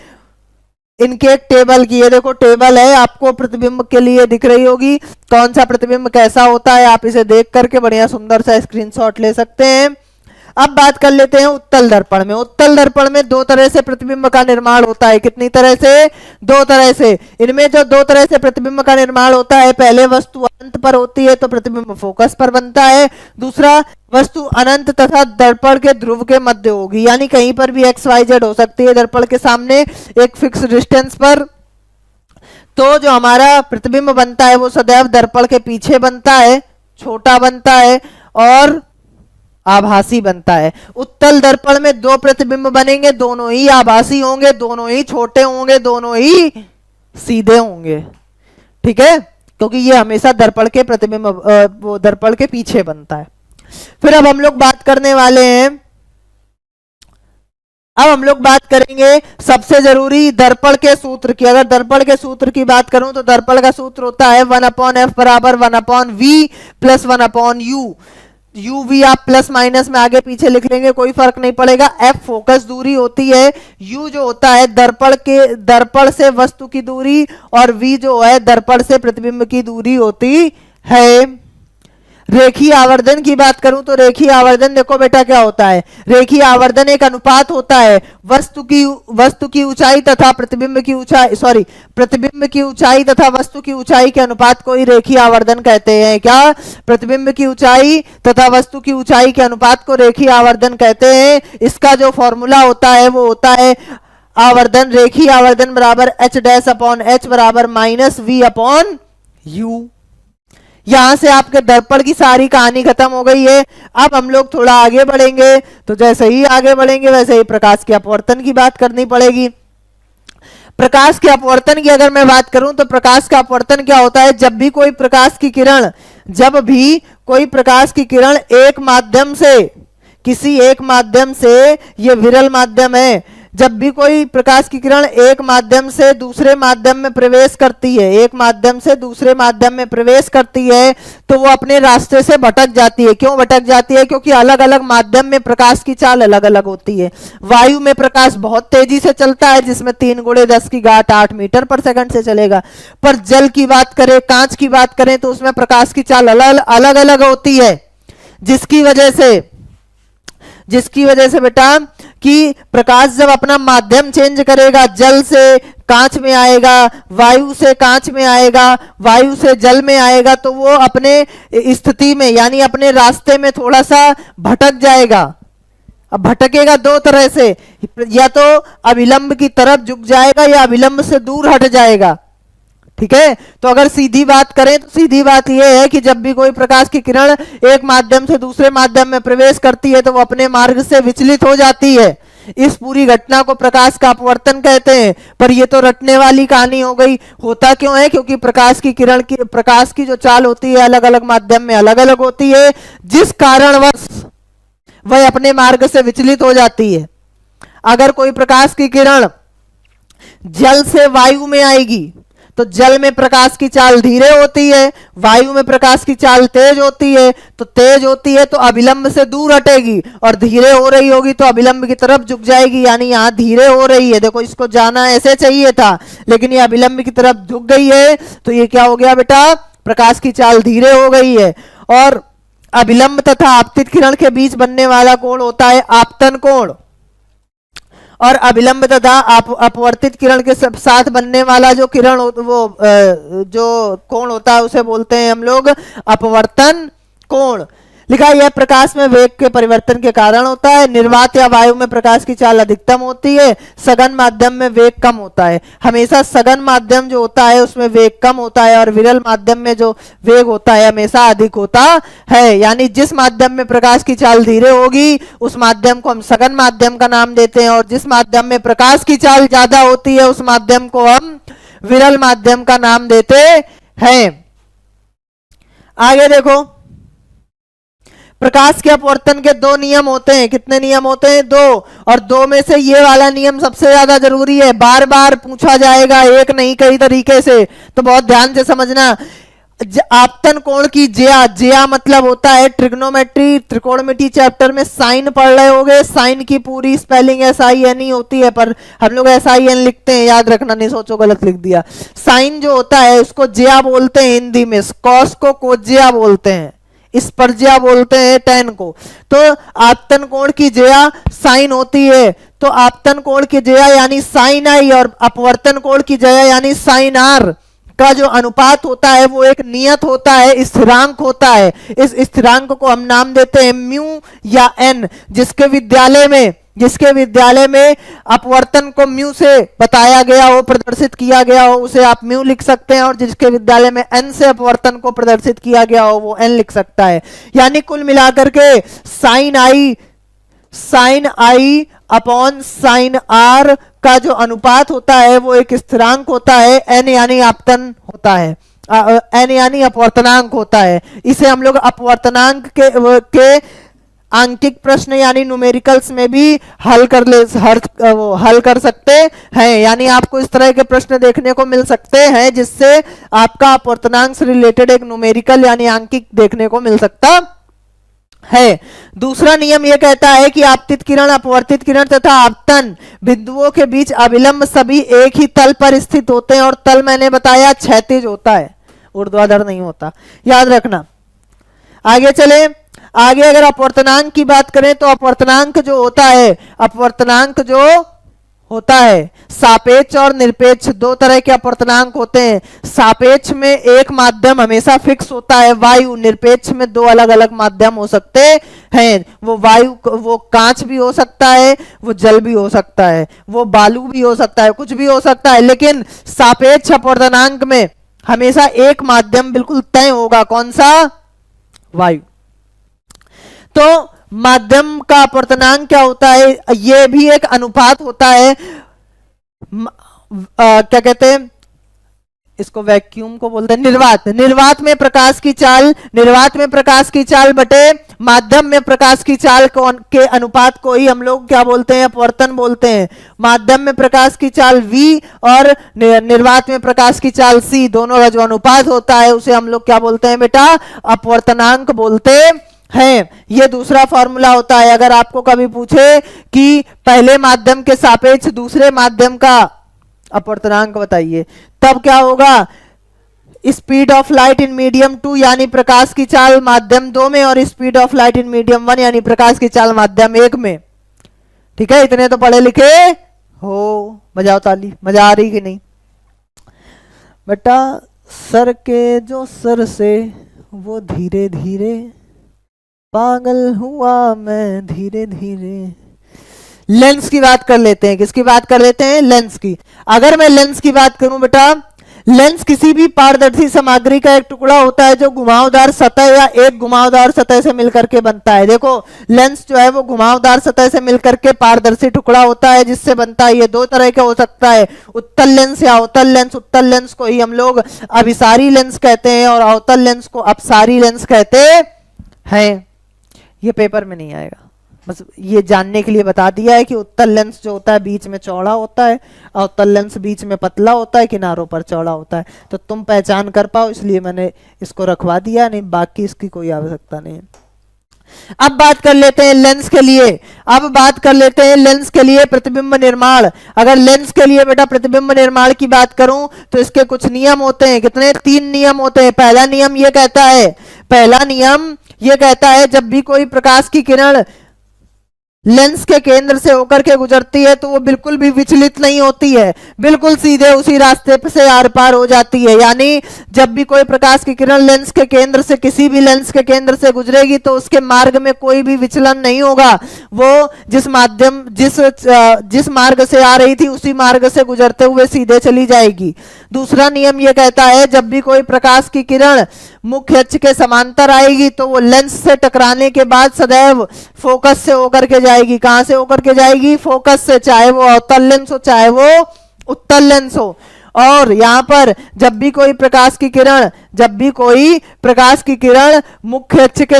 इनके एक टेबल की। ये देखो टेबल है, आपको प्रतिबिंब के लिए दिख रही होगी, कौन सा प्रतिबिंब कैसा होता है, आप इसे देख करके बढ़िया सुंदर सा स्क्रीनशॉट ले सकते हैं। अब बात कर लेते हैं उत्तल दर्पण में। उत्तल दर्पण में 2 तरह से प्रतिबिंब का निर्माण होता है। कितनी तरह से, 2 तरह से। इनमें जो 2 तरह से प्रतिबिंब का निर्माण होता है, पहले वस्तु अनंत पर होती है तो प्रतिबिंब फोकस पर बनता है, दूसरा वस्तु अनंत तथा दर्पण के ध्रुव के मध्य होगी, यानी कहीं पर भी XYZ हो सकती है दर्पण के सामने एक फिक्स डिस्टेंस पर। तो जो हमारा प्रतिबिंब बनता है वो सदैव दर्पण के पीछे बनता है, छोटा बनता है और आभासी बनता है। उत्तल दर्पण में 2 प्रतिबिंब बनेंगे, दोनों ही आभासी होंगे, दोनों ही छोटे होंगे, दोनों ही सीधे होंगे। ठीक है, क्योंकि ये हमेशा दर्पण के प्रतिबिंब वो दर्पण के पीछे बनता है। फिर अब हम लोग बात करने वाले हैं, अब हम लोग बात करेंगे सबसे जरूरी दर्पण के सूत्र की। अगर दर्पण के सूत्र की बात करूं तो दर्पण का सूत्र होता है 1/f बराबर 1/v plus 1/u। U V आप प्लस माइनस में आगे पीछे लिख लेंगे, कोई फर्क नहीं पड़ेगा। एफ फोकस दूरी होती है, यू जो होता है दर्पण से वस्तु की दूरी, और वी जो है दर्पण से प्रतिबिंब की दूरी होती है। रेखीय आवर्धन की बात करूं तो रेखीय आवर्धन देखो बेटा क्या होता है, रेखीय आवर्धन एक अनुपात होता है वस्तु की ऊंचाई तथा प्रतिबिंब की ऊंचाई, सॉरी प्रतिबिंब की ऊंचाई तथा वस्तु की ऊंचाई के अनुपात को ही रेखीय आवर्धन कहते हैं। क्या, प्रतिबिंब की ऊंचाई तथा वस्तु की ऊंचाई के अनुपात को रेखीय आवर्धन कहते हैं। इसका जो फॉर्मूला होता है वो होता है आवर्धन, रेखीय आवर्धन बराबर H' बराबर -V/u। यहां से आपके दर्पण की सारी कहानी खत्म हो गई है। अब हम लोग थोड़ा आगे बढ़ेंगे, तो जैसे ही आगे बढ़ेंगे वैसे ही प्रकाश के अपवर्तन की बात करनी पड़ेगी। प्रकाश के अपवर्तन की अगर मैं बात करूं तो प्रकाश का अपवर्तन क्या होता है, जब भी कोई प्रकाश की किरण एक माध्यम से, किसी एक माध्यम से, ये विरल माध्यम है, जब भी कोई प्रकाश की किरण एक माध्यम से दूसरे माध्यम में प्रवेश करती है, एक माध्यम से दूसरे माध्यम में प्रवेश करती है, तो वो अपने रास्ते से भटक जाती है। क्यों भटक जाती है? क्योंकि अलग अलग माध्यम में प्रकाश की चाल अलग अलग होती है। वायु में प्रकाश बहुत तेजी से चलता है, जिसमें 3 × 10⁸ मीटर पर सेकंड से चलेगा। पर जल की बात करें, कांच की बात करें, तो उसमें प्रकाश की चाल अलग अलग होती है, जिसकी वजह से बेटा कि प्रकाश जब अपना माध्यम चेंज करेगा, जल से कांच में आएगा, वायु से कांच में आएगा, वायु से जल में आएगा, तो वो अपने स्थिति में यानी अपने रास्ते में थोड़ा सा भटक जाएगा। अब भटकेगा दो तरह से, या तो अभिलंब की तरफ झुक जाएगा या अभिलंब से दूर हट जाएगा। ठीक है, तो अगर सीधी बात करें तो सीधी बात यह है कि जब भी कोई प्रकाश की किरण एक माध्यम से दूसरे माध्यम में प्रवेश करती है तो वो अपने मार्ग से विचलित हो जाती है। इस पूरी घटना को प्रकाश का अपवर्तन कहते हैं। पर ये तो रटने वाली कहानी हो गई। होता क्यों है? क्योंकि प्रकाश की जो चाल होती है अलग अलग माध्यम में अलग अलग होती है, जिस कारणवश वह अपने मार्ग से विचलित हो जाती है। अगर कोई प्रकाश की किरण जल से वायु में आएगी तो जल में प्रकाश की चाल धीरे होती है, वायु में प्रकाश की चाल तेज होती है, तो अभिलंब से दूर हटेगी, और धीरे हो रही होगी तो अभिलंब की तरफ झुक जाएगी। यानी यहां धीरे हो रही है, देखो इसको जाना ऐसे चाहिए था, लेकिन ये अभिलंब की तरफ झुक गई है, तो ये क्या हो गया बेटा? प्रकाश की चाल धीरे हो गई है। और अभिलंब तथा आपतित किरण के बीच बनने वाला कोण होता है आपतन कोण, और अभिलंब तथा अपवर्तित किरण के साथ बनने वाला जो किरण जो कोण होता है उसे बोलते हैं हम लोग अपवर्तन कोण। लिखा यह प्रकाश में वेग के परिवर्तन के कारण होता है। निर्वात या वायु में प्रकाश की चाल अधिकतम होती है, सघन माध्यम में वेग कम होता है। हमेशा सघन माध्यम जो होता है उसमें वेग कम होता है, और विरल माध्यम में जो वेग होता है हमेशा अधिक होता है। यानी जिस माध्यम में प्रकाश की चाल धीरे होगी उस माध्यम को हम सघन माध्यम का नाम देते हैं, और जिस माध्यम में प्रकाश की चाल ज्यादा होती है उस माध्यम को हम विरल माध्यम का नाम देते हैं। आगे देखो, प्रकाश के अपवर्तन के 2 नियम होते हैं। कितने नियम होते हैं? 2। और 2 में से ये वाला नियम सबसे ज्यादा जरूरी है, बार बार पूछा जाएगा, एक नहीं कई तरीके से, तो बहुत ध्यान से समझना। आपतन कोण की ज्या मतलब होता है ट्रिग्नोमेट्री, त्रिकोणमिति चैप्टर में साइन पढ़ रहे होगे। साइन की पूरी स्पेलिंग SIN ही होती है, पर हम लोग SIN लिखते हैं, याद रखना, नहीं सोचो गलत लिख दिया। साइन जो होता है उसको ज्या बोलते हैं हिंदी में, कॉस को कोज्या बोलते हैं, इस पर ज्या बोलते हैं टैन को। तो आपतन कोण की ज्या साइन होती है, तो आपतन कोण की ज्या यानी साइन आई, और अपवर्तन कोण की ज्या यानी साइन आर का जो अनुपात होता है वो एक नियत होता है, स्थिरांक होता है। इस स्थिरांक को हम नाम देते हैं म्यू या एन। जिसके विद्यालय में अपवर्तन को म्यू से बताया गया हो, प्रदर्शित किया गया हो, उसे आप म्यू लिख सकते हैं, और जिसके विद्यालय में एन से अपवर्तन को प्रदर्शित किया गया हो वो एन लिख सकता है। यानी कुल मिलाकर के sine i upon sine r का जो अनुपात होता है वो एक स्थिरांक होता है, एन यानी आपतन होता है, एन यानी अपवर्तनांक होता है। इसे हम लोग अपवर्तनांक के आंकिक प्रश्न यानी न्यूमेरिकल्स में भी हल कर सकते हैं। यानी आपको इस तरह के प्रश्न देखने को मिल सकते हैं जिससे आपका अपवर्तनांक से रिलेटेड एक न्यूमेरिकल यानी आंकिक देखने को मिल सकता है। दूसरा नियम यह कहता है कि आपतित किरण, अपवर्तित किरण तथा आपतन बिंदुओं के बीच अभिलंब सभी एक ही तल पर स्थित होते हैं, और तल मैंने बताया क्षैतिज होता है, ऊर्ध्वाधर नहीं होता, याद रखना। आगे चले, आगे अगर अपवर्तनांक की बात करें तो अपवर्तनांक जो होता है सापेक्ष और निरपेक्ष, 2 तरह के अपवर्तनांक होते हैं। सापेक्ष में एक माध्यम हमेशा फिक्स होता है वायु, निरपेक्ष में 2 अलग अलग माध्यम हो सकते हैं। वो कांच भी हो सकता है, वो जल भी हो सकता है, वो बालू भी हो सकता है, कुछ भी हो सकता है, लेकिन सापेक्ष अपवर्तनांक में हमेशा एक माध्यम बिल्कुल तय होगा। कौन सा? वायु। तो माध्यम का अपवर्तनांक क्या होता है? यह भी एक अनुपात होता है। क्या कहते हैं इसको, वैक्यूम को बोलते हैं निर्वात। निर्वात में प्रकाश की चाल, निर्वात में प्रकाश की चाल बटे माध्यम में प्रकाश की चाल के अनुपात को ही हम लोग क्या बोलते हैं, अपवर्तन बोलते हैं। माध्यम में प्रकाश की चाल v और निर्वात में प्रकाश की चाल c, दोनों का जो अनुपात होता है उसे हम लोग क्या बोलते हैं बेटा, अपवर्तनांक बोलते हैं। ये दूसरा फॉर्मूला होता है। अगर आपको कभी पूछे कि पहले माध्यम के सापेक्ष दूसरे माध्यम का अपवर्तनांक बताइए, तब क्या होगा, speed of light in medium 2 यानी प्रकाश की चाल माध्यम 2 में, और speed of light in medium 1 यानी प्रकाश की चाल माध्यम 1 में। ठीक है, इतने तो पढ़े लिखे हो। बजाओ ताली, मजा आ रही कि नहीं बेटा। सर के जो सर से वो धीरे धीरे, पागल हुआ मैं धीरे धीरे। लेंस की बात कर लेते हैं। किसकी बात कर लेते हैं, लेंस की। अगर मैं लेंस की बात करूं बेटा, लेंस किसी भी पारदर्शी सामग्री का एक टुकड़ा होता है जो घुमावदार सतह या एक घुमावदार सतह से मिलकर के बनता है। देखो लेंस जो है वो घुमावदार सतह से मिलकर के पारदर्शी टुकड़ा होता है जिससे बनता है। ये दो तरह का हो सकता है, उत्तल लेंस या अवतल लेंस। उत्तल लेंस को ही हम लोग अभिसारी लेंस कहते हैं और अवतल लेंस को अपसारी लेंस कहते हैं। ये पेपर में नहीं आएगा, बस ये जानने के लिए बता दिया है कि उत्तल लेंस जो होता है बीच में चौड़ा होता है, अवतल लेंस बीच में पतला होता है, किनारों पर चौड़ा होता है। तो तुम पहचान कर पाओ इसलिए मैंने इसको रखवा दिया, नहीं बाकी इसकी कोई आवश्यकता नहीं है। अब बात कर लेते हैं लेंस के लिए। अब बात कर लेते हैं लेंस के लिए प्रतिबिंब निर्माण। अगर लेंस के लिए बेटा प्रतिबिंब निर्माण की बात करूं तो इसके कुछ नियम होते हैं। कितने, 3 नियम होते हैं। पहला नियम ये कहता है, पहला नियम ये कहता है जब भी कोई प्रकाश की किरण लेंस के केंद्र से होकर के गुजरती है तो वो बिल्कुल भी विचलित नहीं होती है, बिल्कुल सीधे उसी रास्ते से आर पार हो जाती है। यानी जब भी कोई प्रकाश की किरण लेंस के केंद्र से, किसी भी लेंस के केंद्र से गुजरेगी तो उसके मार्ग में कोई भी विचलन नहीं होगा। वो जिस मार्ग से आ रही थी उसी मार्ग से गुजरते हुए सीधे चली जाएगी। दूसरा नियम ये कहता है जब भी कोई प्रकाश की किरण मुख्य अक्ष के समांतर आएगी तो वो लेंस से टकराने के बाद सदैव फोकस से होकर के जाएगी। कहां से होकर के जाएगी, फोकस से, चाहे वो अवतल लेंस हो चाहे वो उत्तल लेंस हो। और यहां पर जब भी कोई प्रकाश की किरण मुख्य अक्ष के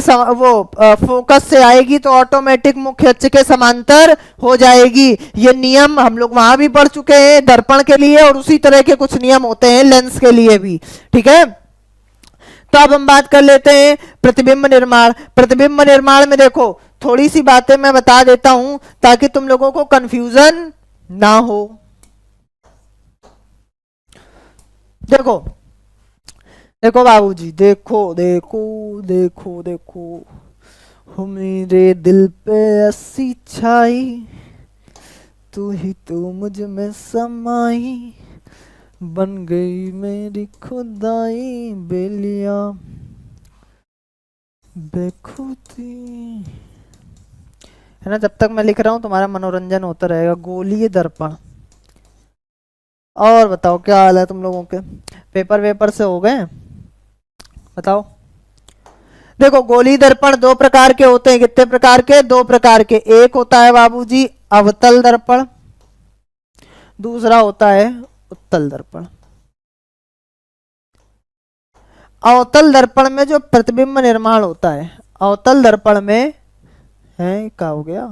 फोकस से आएगी तो ऑटोमेटिक मुख्य अक्ष के समांतर हो जाएगी। ये नियम हम लोग वहां भी पढ़ चुके हैं दर्पण के लिए, और उसी तरह के कुछ नियम होते हैं लेंस के लिए भी। ठीक है, तो अब हम बात कर लेते हैं प्रतिबिंब निर्माण। प्रतिबिंब निर्माण में देखो थोड़ी सी बातें मैं बता देता हूं ताकि तुम लोगों को कंफ्यूजन ना हो। देखो देखो बाबूजी, देखो देखो देखो देखो, हो मेरे दिल पे ऐसी छाई, तू ही तो मुझ में समाई, बन गई मेरी खुदाई, बेलिया बेखुदी। है ना, जब तक मैं लिख रहा हूं तुम्हारा मनोरंजन होता रहेगा। गोलीय दर्पण। और बताओ क्या हाल है तुम लोगों के, पेपर वेपर से हो गए, बताओ। देखो गोलीय दर्पण 2 प्रकार के होते हैं। कितने प्रकार के, 2 प्रकार के। एक होता है बाबूजी अवतल दर्पण, दूसरा होता है उत्तल दर्पण। अवतल दर्पण में जो प्रतिबिंब निर्माण होता है, अवतल दर्पण में है, क्या हो गया,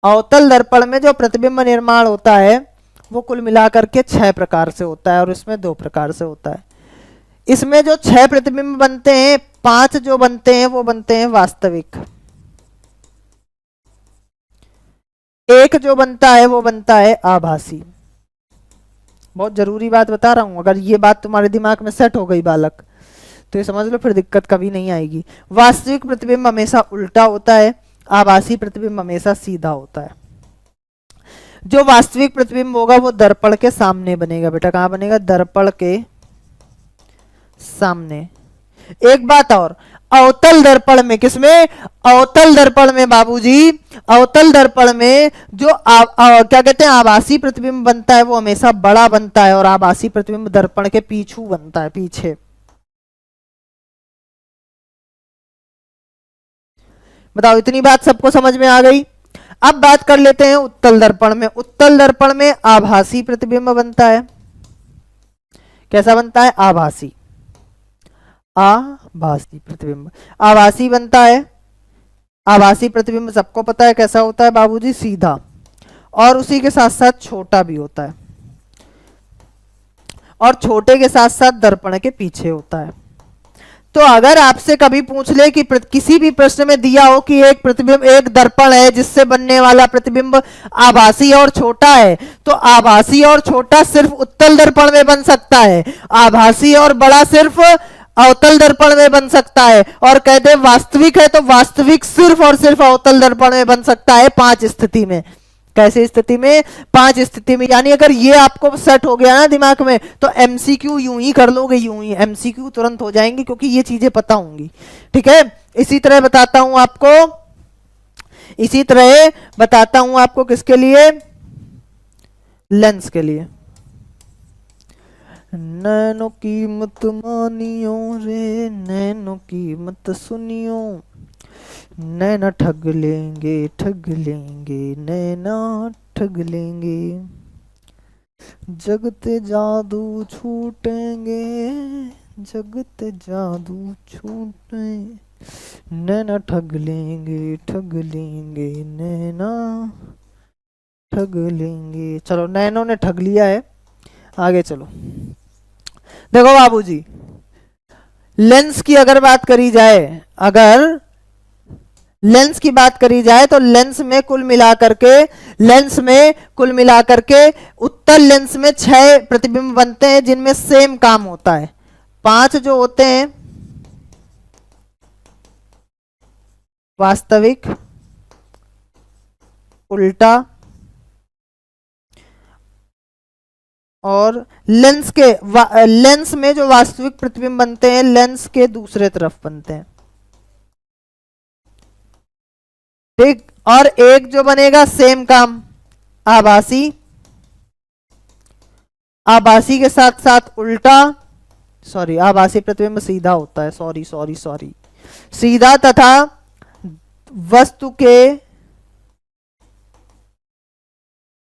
अवतल दर्पण में जो प्रतिबिंब निर्माण होता है वो कुल मिलाकर के 6 प्रकार से होता है और इसमें 2 प्रकार से होता है। इसमें जो 6 प्रतिबिंब बनते हैं, 5 जो बनते हैं वो बनते हैं वास्तविक, एक जो बनता है वो बनता है आभासी। बहुत जरूरी बात बता रहा हूं, अगर ये बात तुम्हारे दिमाग में सेट हो गई बालक तो ये समझ लो फिर दिक्कत कभी नहीं आएगी। वास्तविक प्रतिबिंब हमेशा उल्टा होता है, आभासी प्रतिबिंब हमेशा सीधा होता है। जो वास्तविक प्रतिबिंब होगा वो दर्पण के सामने बनेगा। बेटा कहां बनेगा, दर्पण के सामने। एक बात और, अवतल दर्पण में, किसमें, अवतल दर्पण में बाबूजी, अवतल दर्पण में जो क्या कहते हैं आभासी प्रतिबिंब बनता है वो हमेशा बड़ा बनता है और आभासी प्रतिबिंब दर्पण के पीछू बनता है, पीछे। बताओ इतनी बात सबको समझ में आ गई। अब बात कर लेते हैं उत्तल दर्पण में। उत्तल दर्पण में आभासी प्रतिबिंब बनता है। कैसा बनता है? आभासी। आभासी प्रतिबिंब आभासी बनता है। आभासी प्रतिबिंब सबको पता है कैसा होता है बाबूजी? सीधा, और उसी के साथ साथ छोटा भी होता है, और छोटे के साथ साथ दर्पण के पीछे होता है। तो अगर आपसे कभी पूछ ले कि किसी भी प्रश्न में दिया हो कि एक प्रतिबिंब, एक दर्पण है जिससे बनने वाला प्रतिबिंब आभासी और छोटा है, तो आभासी और छोटा सिर्फ उत्तल दर्पण में बन सकता है, आभासी और बड़ा सिर्फ अवतल दर्पण में बन सकता है। और कहते वास्तविक है तो वास्तविक सिर्फ और सिर्फ अवतल दर्पण में बन सकता है 5 स्थिति में। कैसे स्थिति में? 5 स्थिति में। यानी अगर ये आपको सेट हो गया ना दिमाग में, तो एमसीक्यू यूं ही कर लोगे, यूं ही एमसीक्यू तुरंत हो जाएंगे, क्योंकि ये चीजें पता होंगी। ठीक है, इसी तरह बताता हूं आपको, इसी तरह बताता हूं आपको किसके लिए? लेंस के लिए। नैनो कीमत मानियो रे, नैनो कीमत सुनियो, नैना ठग लेंगे नैना ठग लेंगे, जगते जादू छूटेंगे, जगते जादू छूटे, नैना ठग लेंगे नैना ठग लेंगे। चलो, नैनो ने ठग लिया है, आगे चलो। देखो बाबूजी, लेंस की अगर बात करी जाए, अगर लेंस की बात करी जाए तो लेंस में कुल मिलाकर के उत्तल लेंस में 6 प्रतिबिंब बनते हैं जिनमें सेम काम होता है। 5 जो होते हैं वास्तविक, उल्टा, और लेंस में जो वास्तविक प्रतिबिंब बनते हैं लेंस के दूसरे तरफ बनते हैं। ठीक, और एक जो बनेगा सेम काम, आभासी, आभासी के साथ साथ उल्टा, सॉरी आभासी प्रतिबिंब सीधा होता है, सॉरी सीधा, तथा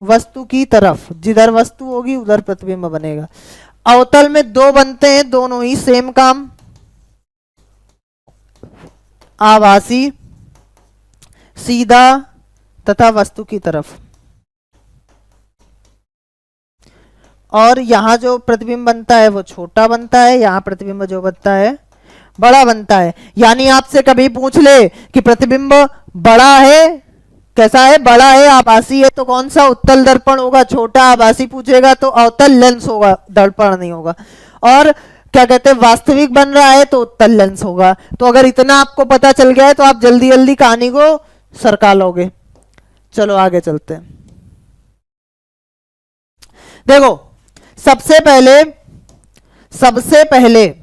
वस्तु की तरफ, जिधर वस्तु होगी उधर प्रतिबिंब बनेगा। अवतल में 2 बनते हैं, दोनों ही सेम काम, आभासी, सीधा तथा वस्तु की तरफ। और यहां जो प्रतिबिंब बनता है वो छोटा बनता है, यहां प्रतिबिंब जो बनता है बड़ा बनता है। यानी आपसे कभी पूछ ले कि प्रतिबिंब बड़ा है, कैसा है? बड़ा है, आभासी है, तो कौन सा उत्तल दर्पण होगा? छोटा। आभासी पूछेगा तो अवतल लेंस होगा, दर्पण नहीं होगा। और क्या कहते हैं, वास्तविक बन रहा है तो उत्तल लेंस होगा। तो अगर इतना आपको पता चल गया है तो आप जल्दी जल्दी कहानी को सरका लोगे। चलो आगे चलते हैं। देखो, सबसे पहले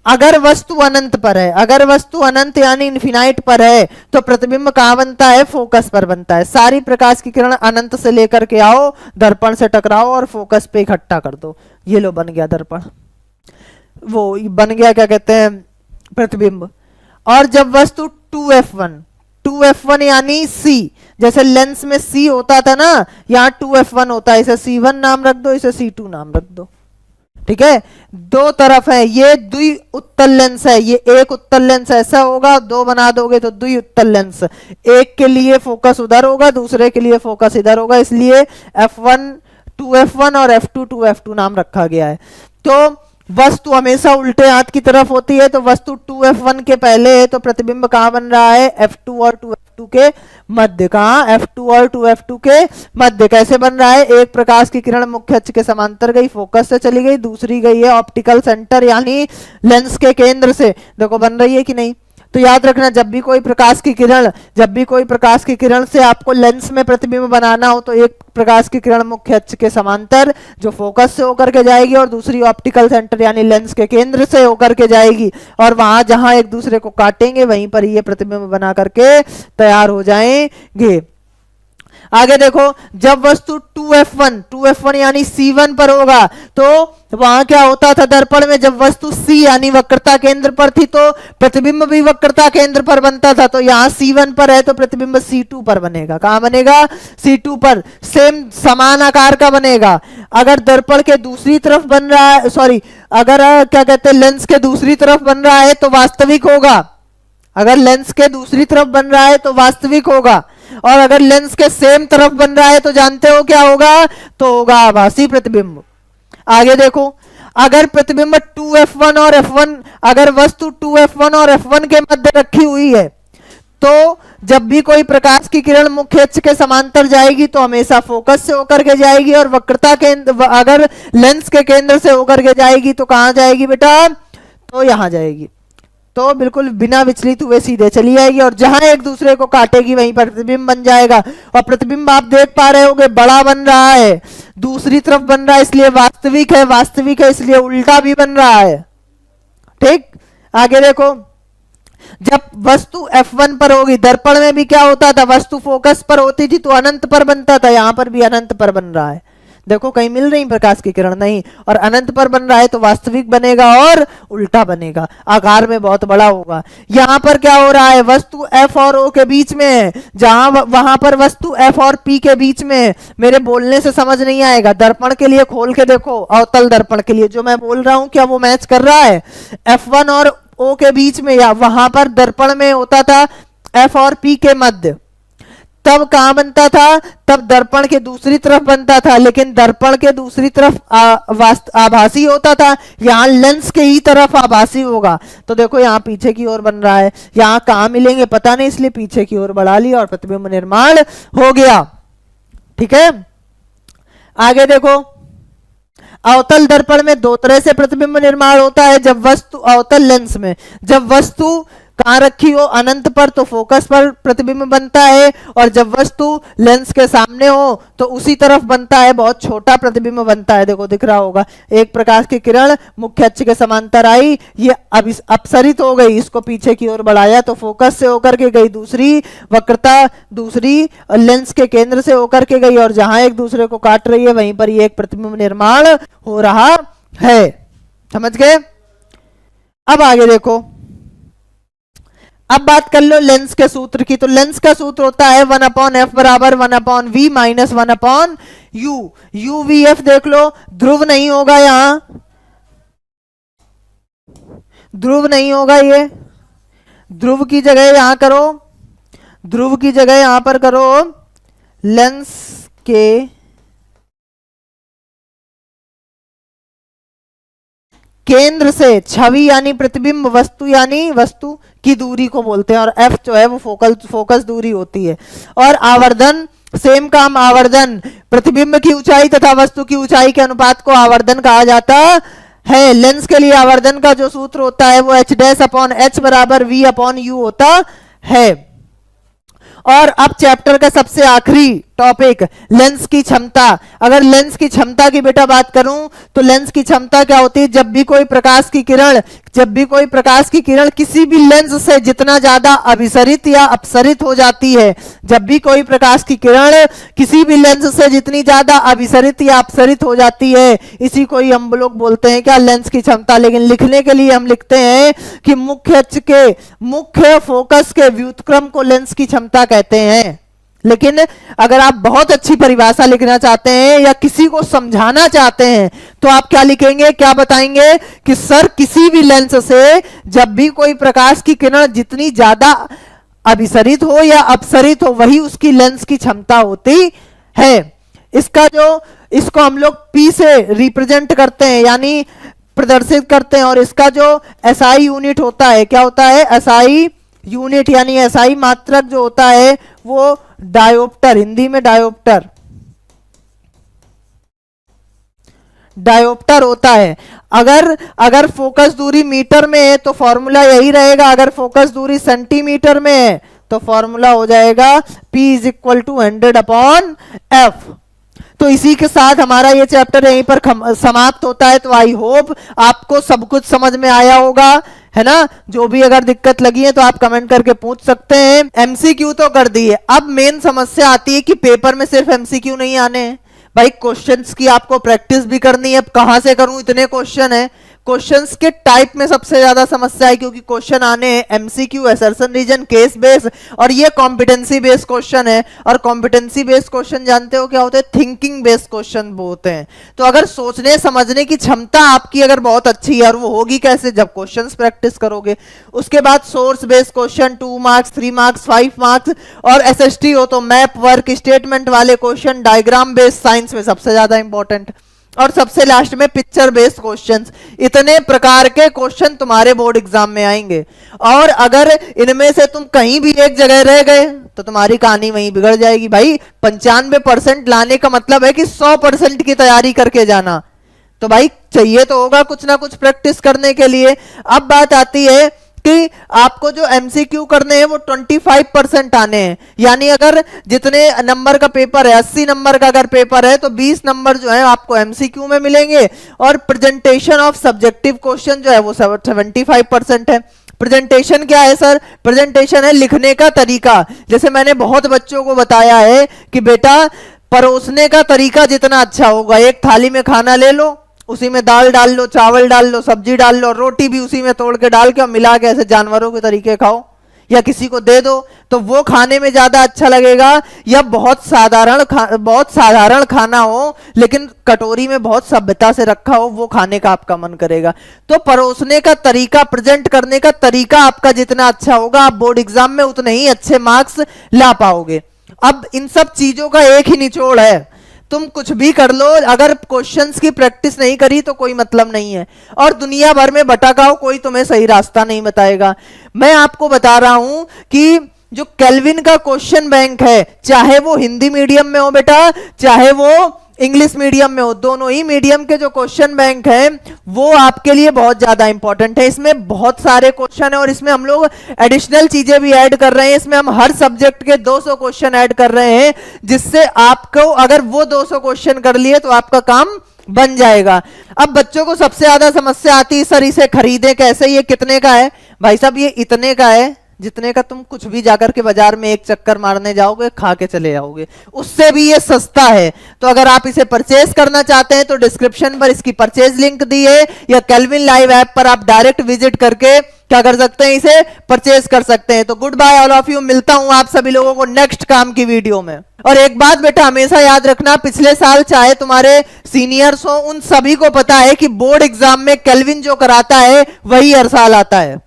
अगर वस्तु अनंत पर है, अगर वस्तु अनंत यानी इन्फिनाइट पर है, तो प्रतिबिंब कहां बनता है? फोकस पर बनता है। सारी प्रकाश की किरण अनंत से लेकर के आओ, दर्पण से टकराओ और फोकस पे इकट्ठा कर दो। ये लो बन गया दर्पण, वो बन गया क्या कहते हैं, प्रतिबिंब। और जब वस्तु 2f1 यानी C, जैसे लेंस में C होता था ना, यहाँ 2f1 होता है, इसे C1 नाम रख दो, इसे C2 नाम रख दो। ठीक है, 2 तरफ है, ये द्वि उत्तल लेंस है, ये एक उत्तल लेंस ऐसा होगा, 2 बना दोगे तो द्वि उत्तल लेंस। एक के लिए फोकस उधर होगा, दूसरे के लिए फोकस इधर होगा, इसलिए f1 2f1 और f2 2f2 नाम रखा गया है। तो वस्तु हमेशा उल्टे हाथ की तरफ होती है, तो वस्तु 2f1 के पहले है, तो प्रतिबिंब कहां बन रहा है? f2 और 2f2 के मध्य। कहां? f2 और 2f2 के मध्य। कैसे बन रहा है? एक प्रकाश की किरण मुख्य अक्ष के समांतर गई, फोकस से चली गई, दूसरी गई है ऑप्टिकल सेंटर यानी लेंस के केंद्र से। देखो बन रही है कि नहीं? तो याद रखना, जब भी कोई प्रकाश की किरण से आपको लेंस में प्रतिबिंब बनाना हो, तो एक प्रकाश की किरण मुख्य अक्ष के समांतर जो फोकस से होकर के जाएगी, और दूसरी ऑप्टिकल सेंटर यानी लेंस के केंद्र से होकर के जाएगी, और वहां जहां एक दूसरे को काटेंगे वहीं पर ये प्रतिबिंब बना करके तैयार हो जाएंगे। आगे देखो, जब वस्तु 2f1 यानी C1 पर होगा तो वहां क्या होता था दर्पण में, जब वस्तु C यानी वक्रता केंद्र पर थी तो प्रतिबिंब भी वक्रता केंद्र पर बनता था। तो यहाँ C1 पर है तो प्रतिबिंब C2 पर बनेगा। कहां बनेगा? C2 पर। सेम समान आकार का बनेगा। अगर दर्पण के दूसरी तरफ बन रहा है, सॉरी, अगर क्या कहते हैं लेंस के दूसरी तरफ बन रहा है तो वास्तविक होगा। अगर लेंस के दूसरी तरफ बन रहा है तो वास्तविक होगा, और अगर लेंस के सेम तरफ बन रहा है तो जानते हो क्या होगा? तो होगा आभासी प्रतिबिंब। आगे देखो, अगर प्रतिबिंब 2f1 और f1, अगर वस्तु 2f1 और f1 के मध्य रखी हुई है तो जब भी कोई प्रकाश की किरण मुख्य अक्ष के समांतर जाएगी तो हमेशा फोकस से होकर के जाएगी, और वक्रता केंद्र अगर लेंस के केंद्र से होकर के जाएगी तो कहां जाएगी बेटा? तो यहां जाएगी। तो बिल्कुल बिना विचलित हुए सीधे चली जाएगी, और जहां एक दूसरे को काटेगी वहीं पर प्रतिबिंब बन जाएगा। और प्रतिबिंब आप देख पा रहे होगे बड़ा बन रहा है, दूसरी तरफ बन रहा है इसलिए वास्तविक है, वास्तविक है इसलिए उल्टा भी बन रहा है। ठीक, आगे देखो, जब वस्तु F1 पर होगी, दर्पण में भी क्या होता था, वस्तु फोकस पर होती थी तो अनंत पर बनता था, यहां पर भी अनंत पर बन रहा है। देखो कहीं मिल रही प्रकाश की किरण नहीं, और अनंत पर बन रहा है तो वास्तविक बनेगा और उल्टा बनेगा, आकार में बहुत बड़ा होगा। यहां पर क्या हो रहा है, वस्तु F और O के बीच में है, जहां वहां पर वस्तु F और P के बीच में है। मेरे बोलने से समझ नहीं आएगा, दर्पण के लिए खोल के देखो, अवतल दर्पण के लिए जो मैं बोल रहा हूं क्या वो मैच कर रहा है? F1 और O के बीच में, या वहां पर दर्पण में होता था F और P के मध्य, तब कहां बनता था? तब दर्पण के दूसरी तरफ बनता था, लेकिन दर्पण के दूसरी तरफ आभासी होता था, यहां लेंस के ही तरफ आभासी होगा। तो देखो यहां पीछे की ओर बन रहा है, यहां कहां मिलेंगे पता नहीं, इसलिए पीछे की ओर बढ़ा लिया और प्रतिबिंब निर्माण हो गया। ठीक है, आगे देखो, अवतल दर्पण में दो तरह से प्रतिबिंब निर्माण होता है। जब वस्तु अवतल लेंस में जब वस्तु कहां रखी हो, अनंत पर, तो फोकस पर प्रतिबिंब बनता है, और जब वस्तु लेंस के सामने हो तो उसी तरफ बनता है, बहुत छोटा प्रतिबिंब बनता है। देखो दिख रहा होगा, एक प्रकाश की किरण मुख्य अक्ष के समांतर आई, ये अब अपसरित हो गई, इसको पीछे की ओर बढ़ाया तो फोकस से होकर के गई, दूसरी वक्रता दूसरी लेंस के केंद्र से होकर के गई, और जहां एक दूसरे को काट रही है वहीं पर ये एक प्रतिबिंब निर्माण हो रहा है। समझ गए? अब आगे देखो, अब बात कर लो लेंस के सूत्र की। तो लेंस का सूत्र होता है 1/f बराबर 1/v minus 1/u। u v f देख लो, ध्रुव नहीं होगा, यहां ध्रुव नहीं होगा, ये ध्रुव की जगह यहां करो, ध्रुव की जगह यहां पर करो लेंस के केंद्र से छवि यानी प्रतिबिंब, वस्तु यानी वस्तु की दूरी को बोलते हैं, और f जो है वो फोकस दूरी होती है। और आवर्धन, सेम काम, आवर्धन प्रतिबिंब की ऊंचाई तथा वस्तु की ऊंचाई के अनुपात को आवर्धन कहा जाता है। लेंस के लिए आवर्धन का जो सूत्र होता है वो h' बराबर v/u होता है। और अब चैप्टर का सबसे आखिरी टॉपिक, लेंस की क्षमता। अगर लेंस की क्षमता की बेटा बात करूं तो लेंस की क्षमता क्या होती है? जब भी कोई प्रकाश की किरण किसी भी लेंस से जितना ज्यादा अभिसरित या अपसरित हो जाती है, जब भी कोई प्रकाश की किरण किसी भी लेंस से जितनी ज्यादा अभिसरित या अपसरित हो जाती है, इसी को ही हम लोग बोलते हैं क्या? लेंस की क्षमता। लेकिन लिखने के लिए हम लिखते हैं कि मुख्य अक्ष के मुख्य फोकस के व्युत्क्रम को लेंस की क्षमता कहते हैं। लेकिन अगर आप बहुत अच्छी परिभाषा लिखना चाहते हैं या किसी को समझाना चाहते हैं तो आप क्या लिखेंगे, क्या बताएंगे कि सर किसी भी लेंस से जब भी कोई प्रकाश की किरण जितनी ज्यादा अभिसरित हो या अपसरित हो वही उसकी लेंस की क्षमता होती है। इसको हम लोग P से रिप्रेजेंट करते हैं यानी प्रदर्शित करते हैं, और इसका जो SI यूनिट होता है, क्या होता है? SI यूनिट यानी SI मात्रक जो होता है वो डायोप्टर, हिंदी में डायोप्टर होता है। अगर फोकस दूरी मीटर में है तो फॉर्मूला यही रहेगा, अगर फोकस दूरी सेंटीमीटर में है तो फॉर्मूला हो जाएगा P = 100/f। तो इसी के साथ हमारा ये चैप्टर यहीं पर समाप्त होता है। तो आई होप आपको सब कुछ समझ में आया होगा, है ना। जो भी अगर दिक्कत लगी है तो आप कमेंट करके पूछ सकते हैं। एमसीक्यू तो कर दिए, अब मेन समस्या आती है कि पेपर में सिर्फ एमसीक्यू नहीं आने हैं भाई, क्वेश्चंस की आपको प्रैक्टिस भी करनी है। अब कहां से करूं, इतने क्वेश्चन है। क्वेश्चंस के टाइप में सबसे ज्यादा समस्या है, क्योंकि क्वेश्चन आने हैं MCQ, assertion reason, case base, और ये कॉम्पिटेंसी बेस्ड क्वेश्चन है। और कॉम्पिटेंसी बेस्ड क्वेश्चन जानते हो क्या होते हैं, थिंकिंग बेस्ड क्वेश्चन होते हैं। तो अगर सोचने समझने की क्षमता आपकी अगर बहुत अच्छी है, और वो होगी कैसे, जब क्वेश्चंस प्रैक्टिस करोगे। उसके बाद source based question 2 marks, 3 marks, 5 marks, और एसएसटी हो तो मैप, वर्क, स्टेटमेंट वाले क्वेश्चन, डायग्राम बेस्ड साइंस में सबसे ज्यादा इंपॉर्टेंट, और सबसे लास्ट में पिक्चर बेस्ड क्वेश्चंस। इतने प्रकार के क्वेश्चन तुम्हारे बोर्ड एग्जाम में आएंगे, और अगर इनमें से तुम कहीं भी एक जगह रह गए तो तुम्हारी कहानी वहीं बिगड़ जाएगी भाई। 95% लाने का मतलब है कि 100% की तैयारी करके जाना। तो भाई चाहिए तो होगा कुछ ना कुछ प्रैक्टिस करने के लिए। अब बात आती है कि आपको जो एमसीक्यू करने हैं वो 25% आने हैं, यानी अगर जितने नंबर का पेपर है, 80 नंबर का अगर पेपर है, तो 20 नंबर जो है आपको एमसीक्यू में मिलेंगे। और प्रेजेंटेशन ऑफ सब्जेक्टिव क्वेश्चन जो है वो 75% है। प्रेजेंटेशन क्या है सर, प्रेजेंटेशन है लिखने का तरीका। जैसे मैंने बहुत बच्चों को बताया है कि बेटा परोसने का तरीका जितना अच्छा होगा, एक थाली में खाना ले लो, उसी में दाल डाल लो, चावल डाल लो, सब्जी डाल लो, रोटी भी उसी में तोड़ के डाल के और मिला के ऐसे जानवरों के तरीके खाओ, या किसी को दे दो तो वो खाने में ज्यादा अच्छा लगेगा। या बहुत साधारण खाना हो लेकिन कटोरी में बहुत सभ्यता से रखा हो, वो खाने का आपका मन करेगा। तो परोसने का तरीका, प्रेजेंट करने का तरीका आपका जितना अच्छा होगा, आप बोर्ड एग्जाम में उतने ही अच्छे मार्क्स ला पाओगे। अब इन सब चीजों का एक ही निचोड़ है, तुम कुछ भी कर लो, अगर क्वेश्चंस की प्रैक्टिस नहीं करी तो कोई मतलब नहीं है। और दुनिया भर में भटकाओ, कोई तुम्हें सही रास्ता नहीं बताएगा। मैं आपको बता रहा हूं कि जो केल्विन का क्वेश्चन बैंक है, चाहे वो हिंदी मीडियम में हो बेटा, चाहे वो इंग्लिश मीडियम में हो, दोनों ही मीडियम के जो क्वेश्चन बैंक है वो आपके लिए बहुत ज्यादा इंपॉर्टेंट है। इसमें बहुत सारे क्वेश्चन है और इसमें हम लोग एडिशनल चीजें भी ऐड कर रहे हैं। इसमें हम हर सब्जेक्ट के 200 क्वेश्चन ऐड कर रहे हैं, जिससे आपको अगर वो 200 क्वेश्चन कर लिए तो आपका काम बन जाएगा। अब बच्चों को सबसे ज्यादा समस्या आती है, सर इसे खरीदे कैसे, ये कितने का है। भाई साहब ये इतने का है जितने का तुम कुछ भी जाकर के बाजार में एक चक्कर मारने जाओगे, खा के चले जाओगे, उससे भी ये सस्ता है। तो अगर आप इसे परचेज करना चाहते हैं तो डिस्क्रिप्शन पर इसकी परचेज लिंक दी है, या केल्विन लाइव ऐप पर आप डायरेक्ट विजिट करके क्या कर सकते हैं, इसे परचेज कर सकते हैं। तो goodbye all of you, मिलता हूं आप सभी लोगों को नेक्स्ट काम की वीडियो में। और एक बात बेटा हमेशा याद रखना, पिछले साल चाहे तुम्हारे सीनियर्स हो, उन सभी को पता है कि बोर्ड एग्जाम में केल्विन जो कराता है वही हर साल आता है।